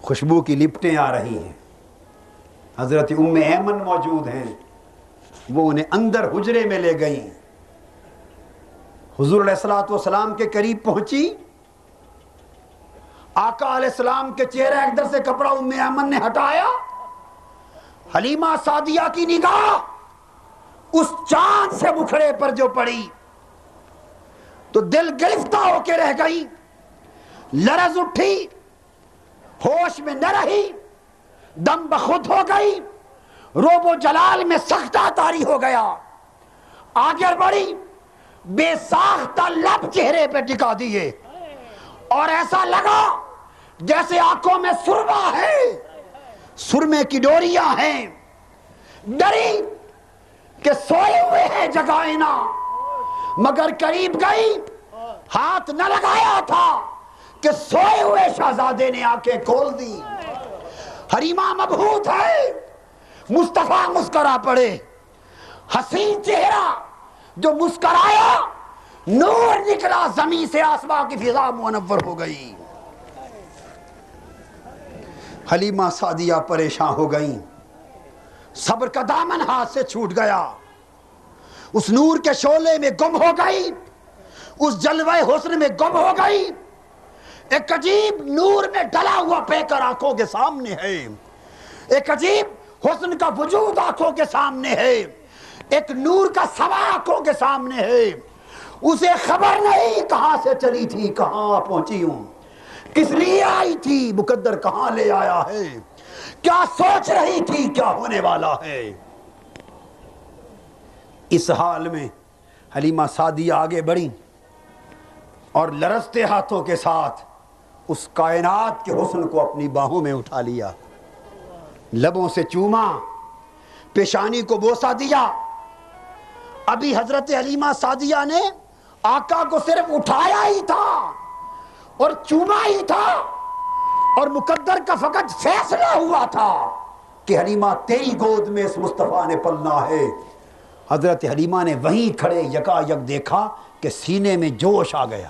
خوشبو کی لپٹیں آ رہی ہیں. حضرت ام ایمن موجود ہیں, وہ انہیں اندر حجرے میں لے گئیں. حضور علیہ السلام کے قریب پہنچی, آقا علیہ السلام کے چہرے اندر سے کپڑا ام ایمن نے ہٹایا. حلیمہ سعدیہ کی نگاہ اس چاند سے مکھڑے پر جو پڑی تو دل گرفتہ ہو کے رہ گئی, لرز اٹھی, ہوش میں نہ رہی، دم بخود ہو گئی، روب و جلال میں سختہ طاری ہو گیا، آگے بڑھی، بے ساختہ لب چہرے پہ ٹکا دیے، اور ایسا لگا جیسے آنکھوں میں سرما ہے، سرمے کی ڈوریاں ہیں، ڈری کہ سوئے ہوئے ہیں جگائے نہ، مگر قریب گئی، ہاتھ نہ لگایا تھا کہ سوئے ہوئے شہزادے نے آنکھیں کھول دی۔ حریمہ مبہوت ہے، مصطفیٰ مسکرا پڑے، حسین چہرہ جو مسکرایا، نور نکلا زمین سے، آسمان کی فضا منور ہو گئی۔ حلیمہ سعدیہ پریشان ہو گئیں، صبر کا دامن ہاتھ سے چھوٹ گیا، اس نور کے شعلے میں گم ہو گئی، اس جلوہ حسن میں گم ہو گئی۔ ایک عجیب نور میں ڈلا ہوا پیکر آنکھوں کے سامنے ہے، ایک عجیب حسن کا وجود آنکھوں کے سامنے ہے، ایک نور کا سوا آنکھوں کے سامنے ہے۔ اسے خبر نہیں کہاں سے چلی تھی، کہاں پہنچی ہوں، کس لیے آئی تھی، مقدر کہاں لے آیا ہے، کیا سوچ رہی تھی، کیا ہونے والا ہے۔ اس حال میں حلیمہ سعدیہ آگے بڑھی اور لرزتے ہاتھوں کے ساتھ اس کائنات کے حسن کو اپنی باہوں میں اٹھا لیا، لبوں سے چوما، پیشانی کو بوسہ دیا۔ ابھی حضرت حلیمہ سعدیہ نے آقا کو صرف اٹھایا ہی تھا اور چوما ہی تھا، اور مقدر کا فقط فیصلہ ہوا تھا کہ حلیمہ تیری گود میں اس مصطفیٰ نے پلنا ہے۔ حضرت حلیمہ نے وہیں کھڑے یکا یک دیکھا کہ سینے میں جوش آ گیا،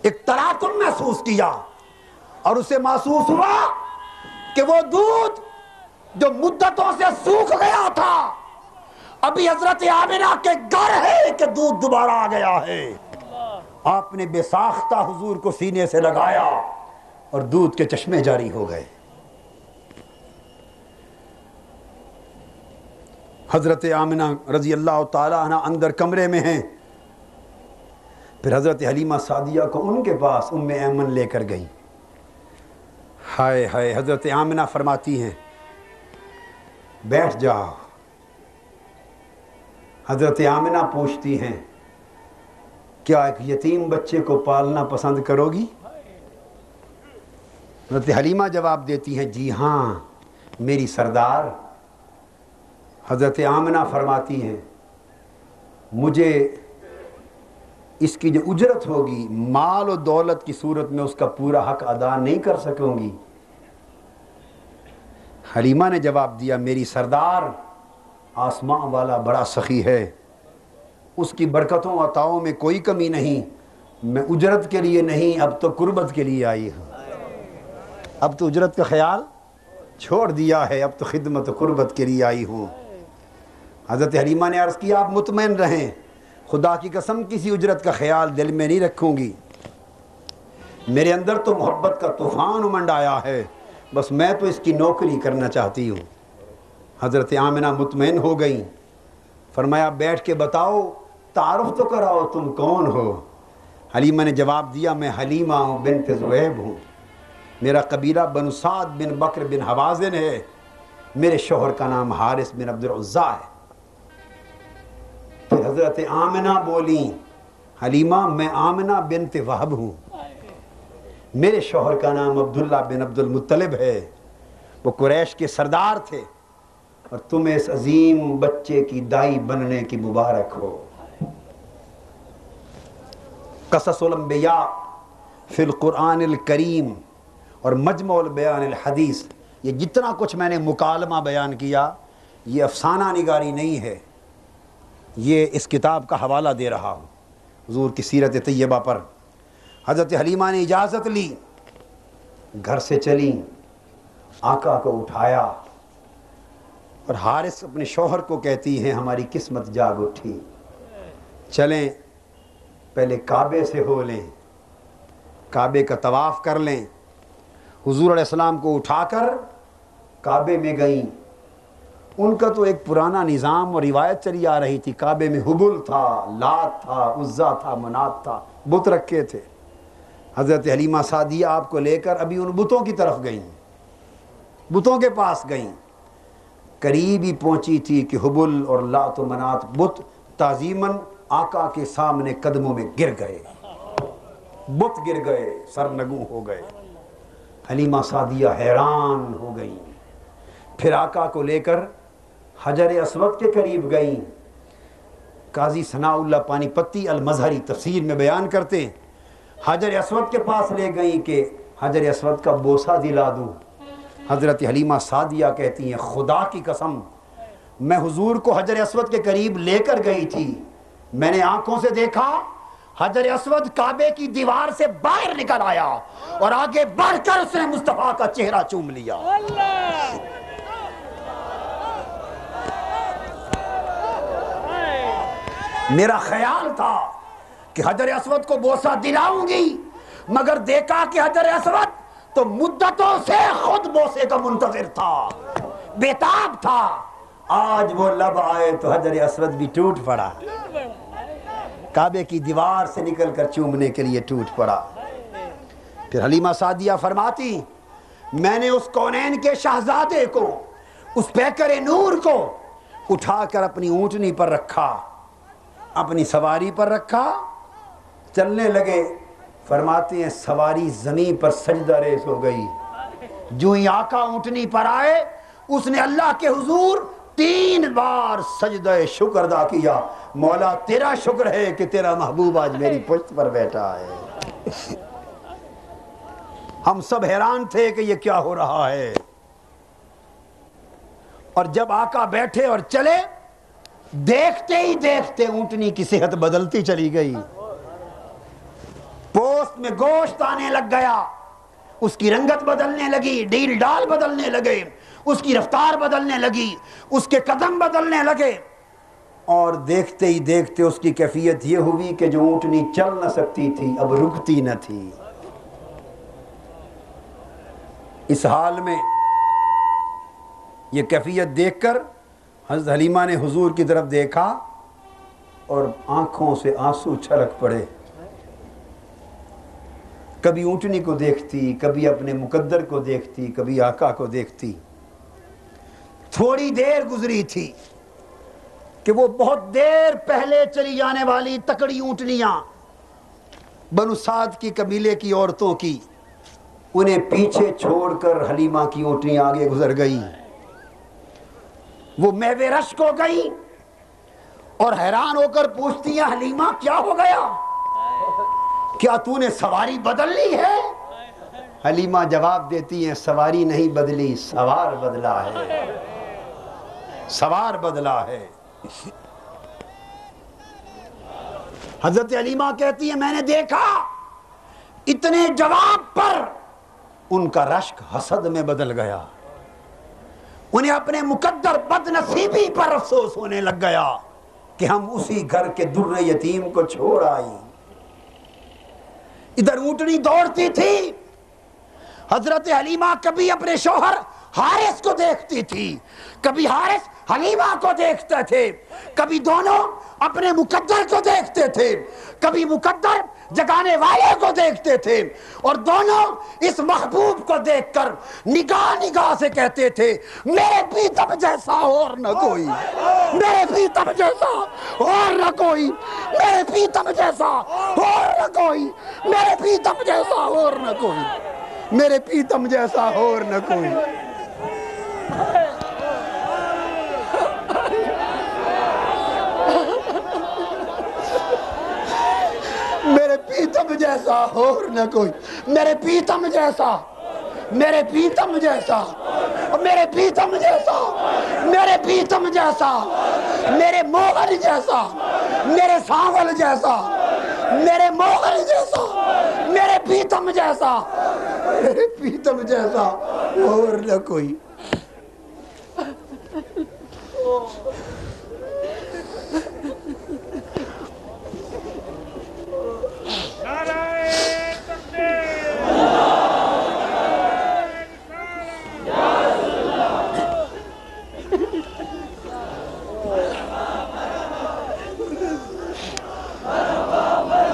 ایک تراکم محسوس کیا، اور اسے محسوس ہوا کہ وہ دودھ جو مدتوں سے سوکھ گیا تھا ابھی حضرت آمنہ کے گھر ہے کہ دودھ دوبارہ آ گیا ہے۔ آپ نے بے ساختہ حضور کو سینے سے لگایا اور دودھ کے چشمے جاری ہو گئے۔ حضرت آمنہ رضی اللہ تعالیٰ عنہ اندر کمرے میں ہیں، پھر حضرت حلیمہ سعدیہ کو ان کے پاس ام ایمن لے کر گئی۔ ہائے ہائے، حضرت آمنہ فرماتی ہیں بیٹھ جاؤ۔ حضرت آمنہ پوچھتی ہیں کیا ایک یتیم بچے کو پالنا پسند کرو گی؟ حضرت حلیمہ جواب دیتی ہیں جی ہاں میری سردار۔ حضرت آمنہ فرماتی ہیں مجھے اس کی جو اجرت ہوگی مال و دولت کی صورت میں اس کا پورا حق ادا نہیں کر سکوں گی۔ حلیمہ نے جواب دیا میری سردار آسمان والا بڑا سخی ہے، اس کی برکتوں عطاؤں میں کوئی کمی نہیں، میں اجرت کے لیے نہیں اب تو قربت کے لیے آئی ہوں، اب تو اجرت کا خیال چھوڑ دیا ہے، اب تو خدمت و قربت کے لیے آئی ہوں۔ حضرت حلیمہ نے عرض کیا آپ مطمئن رہیں، خدا کی قسم کسی اجرت کا خیال دل میں نہیں رکھوں گی، میرے اندر تو محبت کا طوفان امنڈ آیا ہے، بس میں تو اس کی نوکری کرنا چاہتی ہوں۔ حضرت آمنہ مطمئن ہو گئیں، فرمایا بیٹھ کے بتاؤ، تعارف تو کراؤ تم کون ہو۔ حلیمہ نے جواب دیا میں حلیمہ ہوں بنت زہیب ہوں، میرا قبیلہ بنو سعد بن بکر بن حوازن ہے، میرے شوہر کا نام حارث بن عبد العزیٰ ہے۔ پھر حضرت آمنہ بولیں حلیمہ میں آمنہ بنت وہب ہوں، میرے شوہر کا نام عبداللہ بن عبد المطلب ہے، وہ قریش کے سردار تھے، اور تمہیں اس عظیم بچے کی دائی بننے کی مبارک ہو۔ قصص الانبیاء فی القرآن الکریم اور مجمع البیان الحدیث، یہ جتنا کچھ میں نے مکالمہ بیان کیا یہ افسانہ نگاری نہیں ہے، یہ اس کتاب کا حوالہ دے رہا ہوں حضور کی سیرت طیبہ پر۔ حضرت حلیمہ نے اجازت لی، گھر سے چلی، آقا کو اٹھایا، اور حارث اپنے شوہر کو کہتی ہیں ہماری قسمت جاگ اٹھی، چلیں پہلے کعبے سے ہو لیں، کعبے کا طواف کر لیں۔ حضور علیہ السلام کو اٹھا کر کعبے میں گئیں۔ ان کا تو ایک پرانا نظام اور روایت چلی آ رہی تھی، کعبے میں حبل تھا، لات تھا، عزا تھا، منات تھا، بت رکھے تھے، حضرت حلیمہ سعدیہ آپ کو لے کر ابھی ان بتوں کی طرف گئیں، بتوں کے پاس گئیں، قریب ہی پہنچی تھی کہ حبل اور لات و منات بت تعظیماً آقا کے سامنے قدموں میں گر گئے، بت گر گئے، سرنگوں ہو گئے۔ حلیمہ سعدیہ حیران ہو گئیں، پھر آقا کو لے کر حجر اسود کے قریب گئیں۔ قاضی ثناء اللہ پانی پتی المظہری تفسیر میں بیان کرتے، حجر اسود کے پاس لے گئیں کہ حجر اسود کا بوسہ دلا دوں۔ حضرت حلیمہ سعدیہ کہتی ہیں خدا کی قسم میں حضور کو حجر اسود کے قریب لے کر گئی تھی، میں نے آنکھوں سے دیکھا حجر اسود کعبے کی دیوار سے باہر نکل آیا اور آگے بڑھ کر اس نے مصطفیٰ کا چہرہ چوم لیا۔ میرا خیال تھا کہ حجر اسود کو بوسہ دلاؤں گی، مگر دیکھا کہ حجر اسود تو مدتوں سے خود بوسے کا منتظر تھا، بیتاب تھا۔ آج وہ لب آئے تو حجر اسود بھی ٹوٹ پڑا، کعبے کی دیوار سے نکل کر چومنے کے لیے ٹوٹ پڑا۔ پھر حلیمہ سعدیہ فرماتی میں نے اس کونین کے شہزادے کو، اس پیکر نور کو اٹھا کر اپنی اونٹنی پر رکھا، اپنی سواری پر رکھا، چلنے لگے۔ فرماتے ہیں سواری زمین پر سجدہ ریز ہو گئی، جو ہی آقا اونٹنی پر آئے اس نے اللہ کے حضور 3 بار سجدہ شکر ادا کیا، مولا تیرا شکر ہے کہ تیرا محبوب آج میری پشت پر بیٹھا ہے۔ ہم سب حیران تھے کہ یہ کیا ہو رہا ہے، اور جب آقا بیٹھے اور چلے دیکھتے ہی دیکھتے اونٹنی کی صحت بدلتی چلی گئی، پوست میں گوشت آنے لگ گیا، اس کی رنگت بدلنے لگی، ڈیل ڈال بدلنے لگے، اس کی رفتار بدلنے لگی، اس کے قدم بدلنے لگے، اور دیکھتے ہی دیکھتے اس کی کیفیت یہ ہوئی کہ جو اونٹنی چل نہ سکتی تھی اب رکتی نہ تھی۔ اس حال میں یہ کیفیت دیکھ کر حضرت حلیمہ نے حضور کی طرف دیکھا اور آنکھوں سے آنسو چھلک پڑے، کبھی اونٹنی کو دیکھتی، کبھی اپنے مقدر کو دیکھتی، کبھی آقا کو دیکھتی۔ تھوڑی دیر گزری تھی کہ وہ بہت دیر پہلے چلی جانے والی تکڑی اونٹنیاں بنو سعد کی قبیلے کی عورتوں کی، انہیں پیچھے چھوڑ کر حلیمہ کی اونٹنی آگے گزر گئی، وہ میوے رشک ہو گئی اور حیران ہو کر پوچھتی ہیں حلیمہ کیا ہو گیا، کیا تو نے سواری بدل لی ہے؟ حلیمہ جواب دیتی ہیں سواری نہیں بدلی، سوار بدلا ہے، سوار بدلا ہے۔ حضرت حلیمہ کہتی ہے میں نے دیکھا اتنے جواب پر ان کا رشک حسد میں بدل گیا، انہیں اپنے مقدر بد نصیبی پر افسوس ہونے لگ گیا کہ ہم اسی گھر کے در یتیم کو چھوڑ آئی۔ ادھر اونٹنی دوڑتی تھی، حضرت حلیمہ کبھی اپنے شوہر حارث کو دیکھتی تھی، کبھی حارث حلیمہ کو دیکھتے تھے، کبھی دونوں اپنے مقدر کو دیکھتے تھے، کبھی مقدر جگانے والے کو دیکھتے تھے، اور دونوں اس محبوب کو دیکھ کر نگاہ نگاہ سے کہتے تھے میرے پیتم جیسا اور نہ کوئی، میرے پیتم جیسا اور نہ کوئی، میرے پیتم جیسا اور نہ کوئی، میرے پیتم جیسا اور نہ کوئی، میرے پیتم جیسا اور نہ کوئی۔ میرے پیتم جیسا اور نہ کوئی، میرے پیتم جیسا، میرے پیتم جیسا، میرے پیتم جیسا، میرے پیتم جیسا، میرے موغل جیسا، میرے سانول جیسا، میرے موغل جیسا، میرے پیتم جیسا، میرے پیتم جیسا اور نہ کوئی۔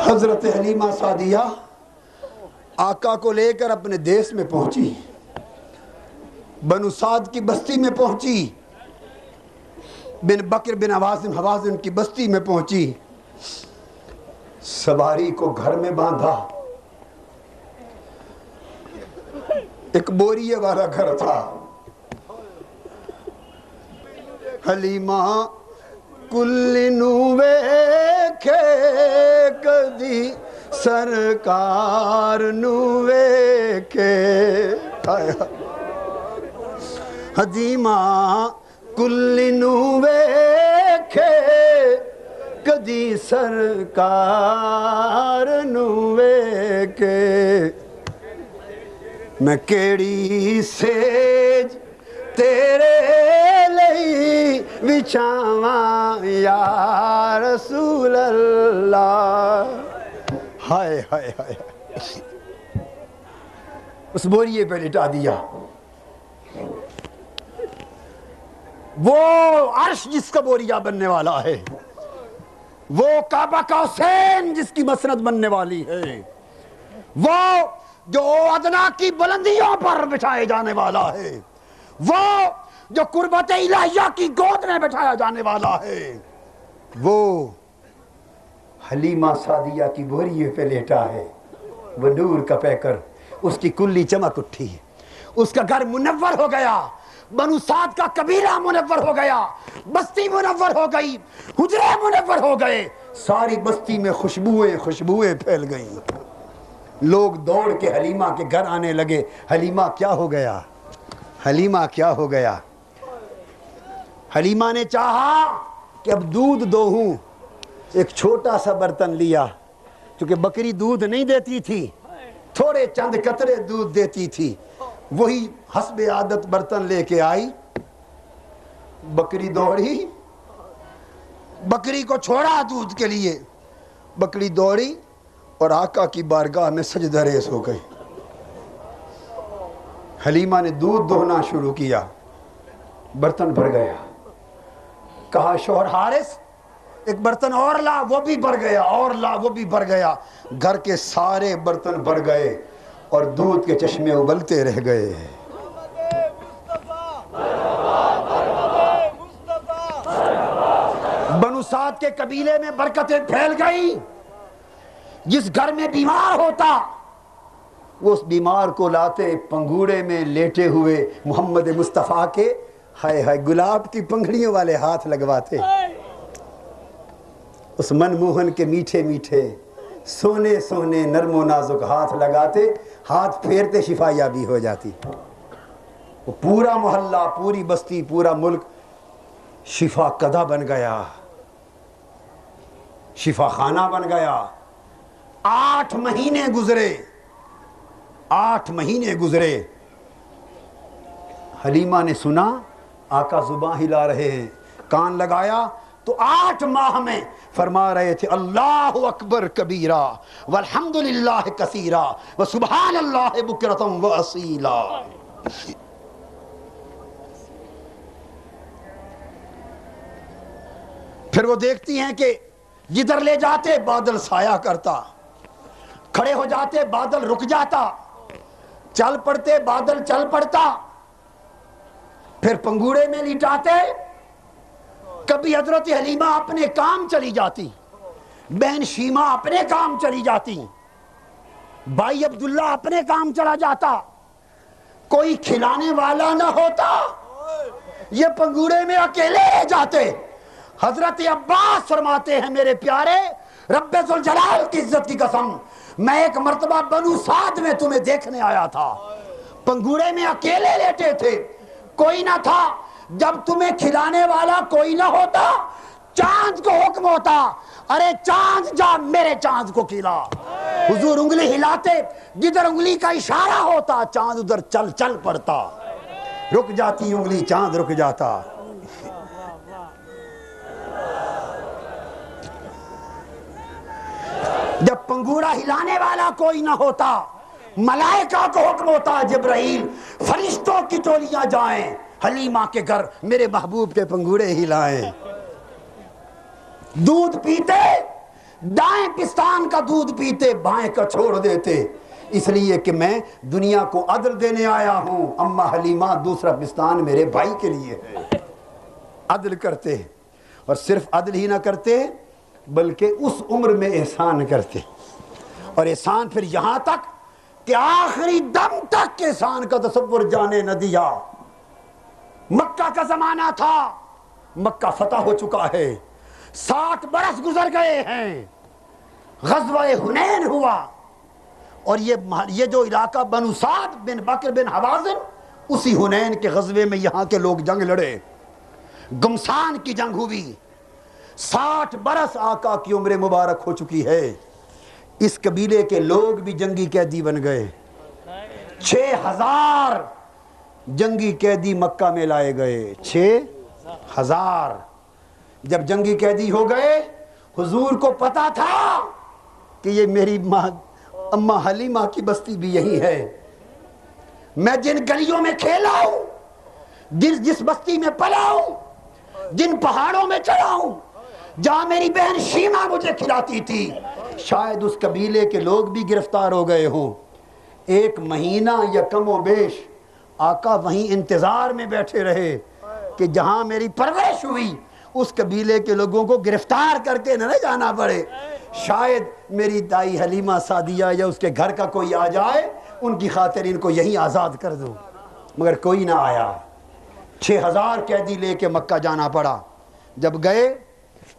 حضرت حلیمہ سعدیہ آقا کو لے کر اپنے دیس میں پہنچی، بنو سعد کی بستی میں پہنچی، بن بکر بن حوازن کی بستی میں پہنچی، سواری کو گھر میں باندھا، ایک بوریے والا گھر تھا۔ حلیمہ کل نو ویکھے کدی سرکار نو ویکھے، حلیمہ کل نو ویکھے کدی سرکار نو ویکھے، میں کیڑی سیج تیرے لئی بچھاواں یا رسول اللہ۔ ہائے ہائے ہائے، اس بوریے پہ لٹا دیا۔ وہ عرش جس کا بوریا بننے والا ہے، وہ کعبہ کا حسین جس کی مسند بننے والی ہے، وہ جو ادنا کی بلندیوں پر بٹھائے جانے والا ہے، وہ جو قربت الہیہ کی گود میں بٹھایا جانے والا ہے، وہ حلیمہ سعدیہ کی بوریے پہ لیٹا ہے، وہ نور کا پیکر، اس کی کلی چمک اٹھی، اس کا گھر منور ہو گیا، بنو سعد کا قبیلہ منور ہو گیا، بستی منور ہو گئی، حجرے منور ہو گئے، ساری بستی میں خوشبوئیں پھیل گئیں۔ لوگ دوڑ کے حلیمہ کے گھر آنے لگے، حلیمہ کیا ہو گیا، حلیمہ کیا ہو گیا؟ حلیمہ نے چاہا کہ اب دودھ دوہوں، ایک چھوٹا سا برتن لیا، کیونکہ بکری دودھ نہیں دیتی تھی، تھوڑے چند قطرے دودھ دیتی تھی، وہی حسب عادت برتن لے کے آئی، بکری دوڑی، بکری کو چھوڑا دودھ کے لیے، بکری دوڑی اور آقا کی بارگاہ میں سجدہ ریز ہو گئی۔ حلیمہ نے دودھ دوہنا شروع کیا، برتن بھر گیا، کہا شوہر حارث ایک برتن اور لا، وہ بھی بھر گیا، اور لا، وہ بھی بھر گیا، گھر کے سارے برتن بھر گئے اور دودھ کے چشمے ابلتے رہ گئے۔ بنو سعد کے قبیلے میں برکتیں پھیل گئی، جس گھر میں بیمار ہوتا وہ اس بیمار کو لاتے پنگوڑے میں لیٹے ہوئے محمد مصطفیٰ کے ہائے ہائے گلاب کی پنگڑیوں والے ہاتھ لگواتے، اس منموہن کے میٹھے میٹھے سونے سونے نرم و نازک ہاتھ لگاتے، ہاتھ پھیرتے شفا یابی ہو جاتی، وہ پورا محلہ، پوری بستی، پورا ملک شفا کدہ بن گیا، شفا خانہ بن گیا۔ 8 مہینے گزرے، 8 مہینے گزرے، حلیمہ نے سنا آقا زباں ہلا رہے ہیں، کان لگایا تو 8 ماہ میں فرما رہے تھے اللہ اکبر کبیرہ والحمدللہ کثیرہ وسبحان اللہ بکرۃ واصیلا۔ پھر وہ دیکھتی ہیں کہ جدھر لے جاتے بادل سایہ کرتا، کھڑے ہو جاتے بادل رک جاتا، چل پڑتے بادل چل پڑتا، پھر پنگوڑے میں لٹاتے، کبھی حضرت حلیمہ اپنے کام چلی جاتی، بہن شیمہ اپنے کام چلی جاتی، بھائی عبداللہ اپنے کام چلا جاتا، کوئی کھلانے والا نہ ہوتا، یہ پنگوڑے میں اکیلے رہ جاتے۔ حضرت عباس فرماتے ہیں میرے پیارے، رب ذوالجلال کی عزت کی قسم، میں ایک مرتبہ بنو سعد میں تمہیں دیکھنے آیا تھا، پنگوڑے میں اکیلے لیٹے تھے، کوئی نہ تھا، جب تمہیں کھلانے والا کوئی نہ ہوتا، چاند کو حکم ہوتا ارے چاند جا میرے چاند کو کھلا، حضور انگلی ہلاتے، جدھر انگلی کا اشارہ ہوتا چاند ادھر چل چل پڑتا، رک جاتی انگلی چاند رک جاتا۔ جب پنگوڑا ہلانے والا کوئی نہ ہوتا، ملائکہ کو حکم ہوتا جبرائیل فرشتوں کی ٹولیاں جائیں حلیمہ کے گھر میرے محبوب کے پنگوڑے ہلائیں۔ دودھ پیتے، دائیں پستان کا دودھ پیتے، بائیں کا چھوڑ دیتے، اس لیے کہ میں دنیا کو عدل دینے آیا ہوں. اما حلیمہ دوسرا پستان میرے بھائی کے لیے ہے. عدل کرتے اور صرف عدل ہی نہ کرتے بلکہ اس عمر میں احسان کرتے, اور احسان پھر یہاں تک کہ آخری دم تک احسان کا تصور جانے نہ دیا. مکہ کا زمانہ تھا, مکہ فتح ہو چکا ہے, 60 برس گزر گئے ہیں, غزوہ حنین ہوا, اور یہ جو علاقہ بنو سعد بن بکر بن حوازن, اسی حنین کے غزوے میں یہاں کے لوگ جنگ لڑے, گمسان کی جنگ ہوئی. 60 برس آقا کی عمر مبارک ہو چکی ہے. اس قبیلے کے لوگ بھی جنگی قیدی بن گئے. 6000 جنگی قیدی مکہ میں لائے گئے. 6000 جب جنگی قیدی ہو گئے, حضور کو پتا تھا کہ یہ میری ماں اما حلیمہ کی بستی بھی یہی ہے. میں جن گلیوں میں کھیلا ہوں, جس بستی میں پلا ہوں, جن پہاڑوں میں چڑھا ہوں, جہاں میری بہن شیما مجھے کھلاتی تھی, شاید اس قبیلے کے لوگ بھی گرفتار ہو گئے ہوں. 1 مہینہ یا کم و بیش آقا وہیں انتظار میں بیٹھے رہے کہ جہاں میری پرورش ہوئی اس قبیلے کے لوگوں کو گرفتار کر کے نہ جانا پڑے. شاید میری دائی حلیمہ سعدیہ یا اس کے گھر کا کوئی آ جائے, ان کی خاطر ان کو یہیں آزاد کر دو. مگر کوئی نہ آیا. 6000 قیدی لے کے مکہ جانا پڑا. جب گئے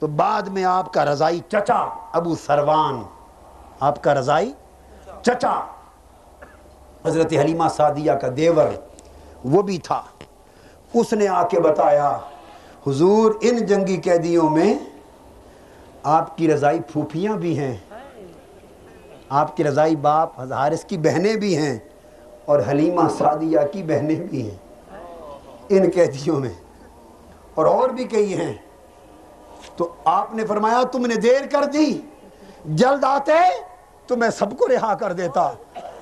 تو بعد میں آپ کا رضائی چچا ابو سروان, آپ کا رضائی چچا حضرت حلیمہ سعدیہ کا دیور وہ بھی تھا. اس نے آ کے بتایا, حضور ان جنگی قیدیوں میں آپ کی رضائی پھوپھیاں بھی ہیں, آپ کی رضائی باپ حارث کی بہنیں بھی ہیں, اور حلیمہ سعدیہ کی بہنیں بھی ہیں ان قیدیوں میں, اور بھی کئی ہیں. تو آپ نے فرمایا تم نے دیر کر دی, جلد آتے تو میں سب کو رہا کر دیتا.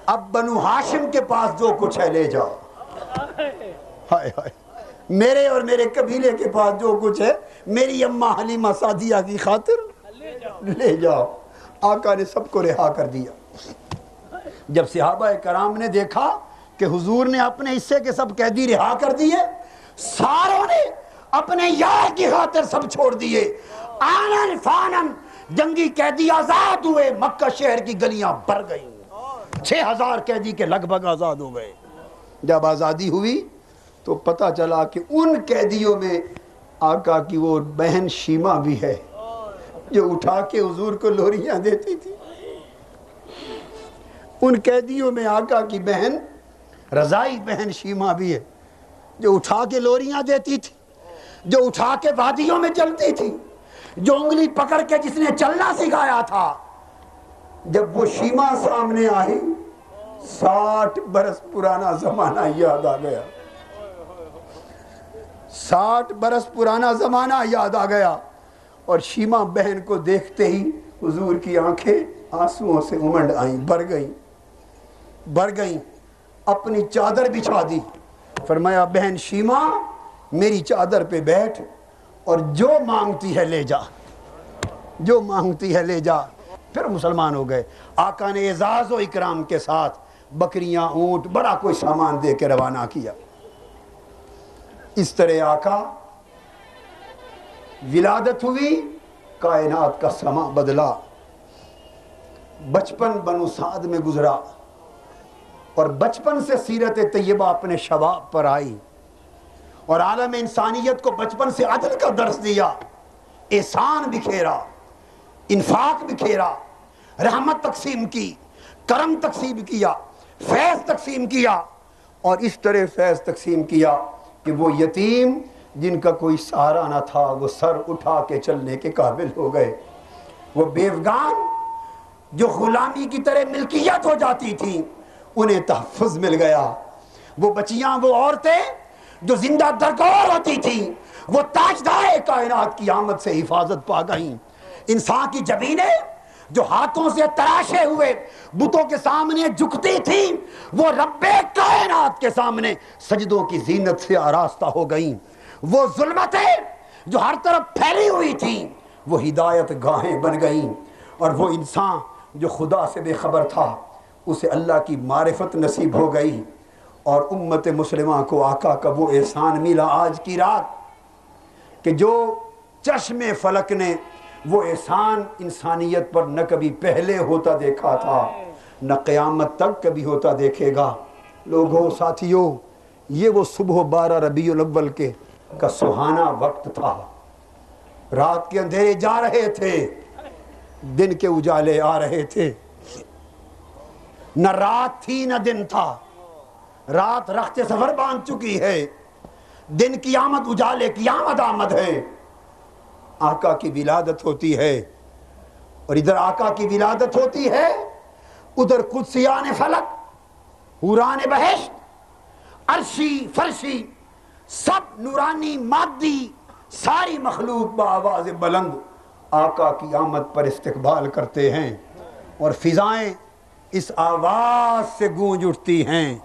اب بنو ہاشم کے پاس جو کچھ ہے لے جاؤ. ہائے ہائے, میرے اور میرے قبیلے کے پاس جو کچھ ہے میری اماں حلیمہ سعدیہ کی خاطر لے جاؤ. آقا نے سب کو رہا کر دیا. جب صحابہ کرام نے دیکھا کہ حضور نے اپنے حصے کے سب قیدی رہا کر دیے, ساروں نے اپنے یار کی خاطر سب چھوڑ دیے. آنن فانن جنگی قیدی آزاد ہوئے, مکہ شہر کی گلیاں بھر گئیں. 6000 قیدی کے لگ بھگ آزاد ہو گئے. جب آزادی ہوئی تو پتہ چلا کہ ان قیدیوں میں آقا کی وہ بہن شیما بھی ہے جو اٹھا کے حضور کو لوریاں دیتی تھی. ان قیدیوں میں آقا کی بہن رضائی بہن شیما بھی ہے جو اٹھا کے لوریاں دیتی تھی, جو اٹھا کے وادیوں میں چلتی تھی, جو انگلی پکڑ کے جس نے چلنا سکھایا تھا. جب وہ شیما سامنے آئی 60 برس پرانا زمانہ یاد آ گیا. 60 برس پرانا زمانہ یاد آ گیا, اور شیما بہن کو دیکھتے ہی حضور کی آنکھیں آنسوؤں سے امنڈ آئیں, بھر گئیں. اپنی چادر بچھا دی, فرمایا بہن شیما میری چادر پہ بیٹھ اور جو مانگتی ہے لے جا, جو مانگتی ہے لے جا. پھر مسلمان ہو گئے. آقا نے اعزاز و اکرام کے ساتھ بکریاں, اونٹ, بڑا کوئی سامان دے کے روانہ کیا. اس طرح آقا ولادت ہوئی, کائنات کا سما بدلا. بچپن بنو سعد میں گزرا, اور بچپن سے سیرت طیبہ اپنے شباب پر آئی, اور عالم انسانیت کو بچپن سے عدل کا درس دیا. احسان بکھیرا, انفاق بکھیرا, رحمت تقسیم کی, کرم تقسیم کیا, فیض تقسیم کیا. اور اس طرح فیض تقسیم کیا کہ وہ یتیم جن کا کوئی سہارا نہ تھا وہ سر اٹھا کے چلنے کے قابل ہو گئے. وہ بیوگان جو غلامی کی طرح ملکیت ہو جاتی تھیں انہیں تحفظ مل گیا. وہ بچیاں, وہ عورتیں جو زندہ درگور ہوتی تھیں وہ تاجدار کائنات کی آمد سے حفاظت پا گئیں. انسان کی جبینیں جو ہاتھوں سے تراشے ہوئے بتوں کے سامنے جھکتی تھیں وہ رب کائنات کے سامنے سجدوں کی زینت سے آراستہ ہو گئیں. وہ ظلمتیں جو ہر طرف پھیلی ہوئی تھیں وہ ہدایت گاہیں بن گئیں. اور وہ انسان جو خدا سے بے خبر تھا اسے اللہ کی معرفت نصیب ہو گئی اور امت مسلمہ کو آقا کا وہ احسان ملا آج کی رات کہ جو چشم فلک نے وہ احسان انسانیت پر نہ کبھی پہلے ہوتا دیکھا تھا نہ قیامت تک کبھی ہوتا دیکھے گا۔ لوگوں، ساتھیوں، یہ وہ صبح 12 ربیع الاول کا سہانا وقت تھا۔ رات کے اندھیرے جا رہے تھے، دن کے اجالے آ رہے تھے۔ نہ رات تھی نہ دن تھا، رات رخت سفر باندھ چکی ہے، دن کی آمد اجالے کی آمد ہے۔ آقا کی ولادت ہوتی ہے اور ادھر آقا کی ولادت ہوتی ہے، ادھر قدسیان فلک، حوران بہشت، عرشی فرشی، سب نورانی مادی ساری مخلوق بآواز بلند آقا کی آمد پر استقبال کرتے ہیں اور فضائیں اس آواز سے گونج اٹھتی ہیں۔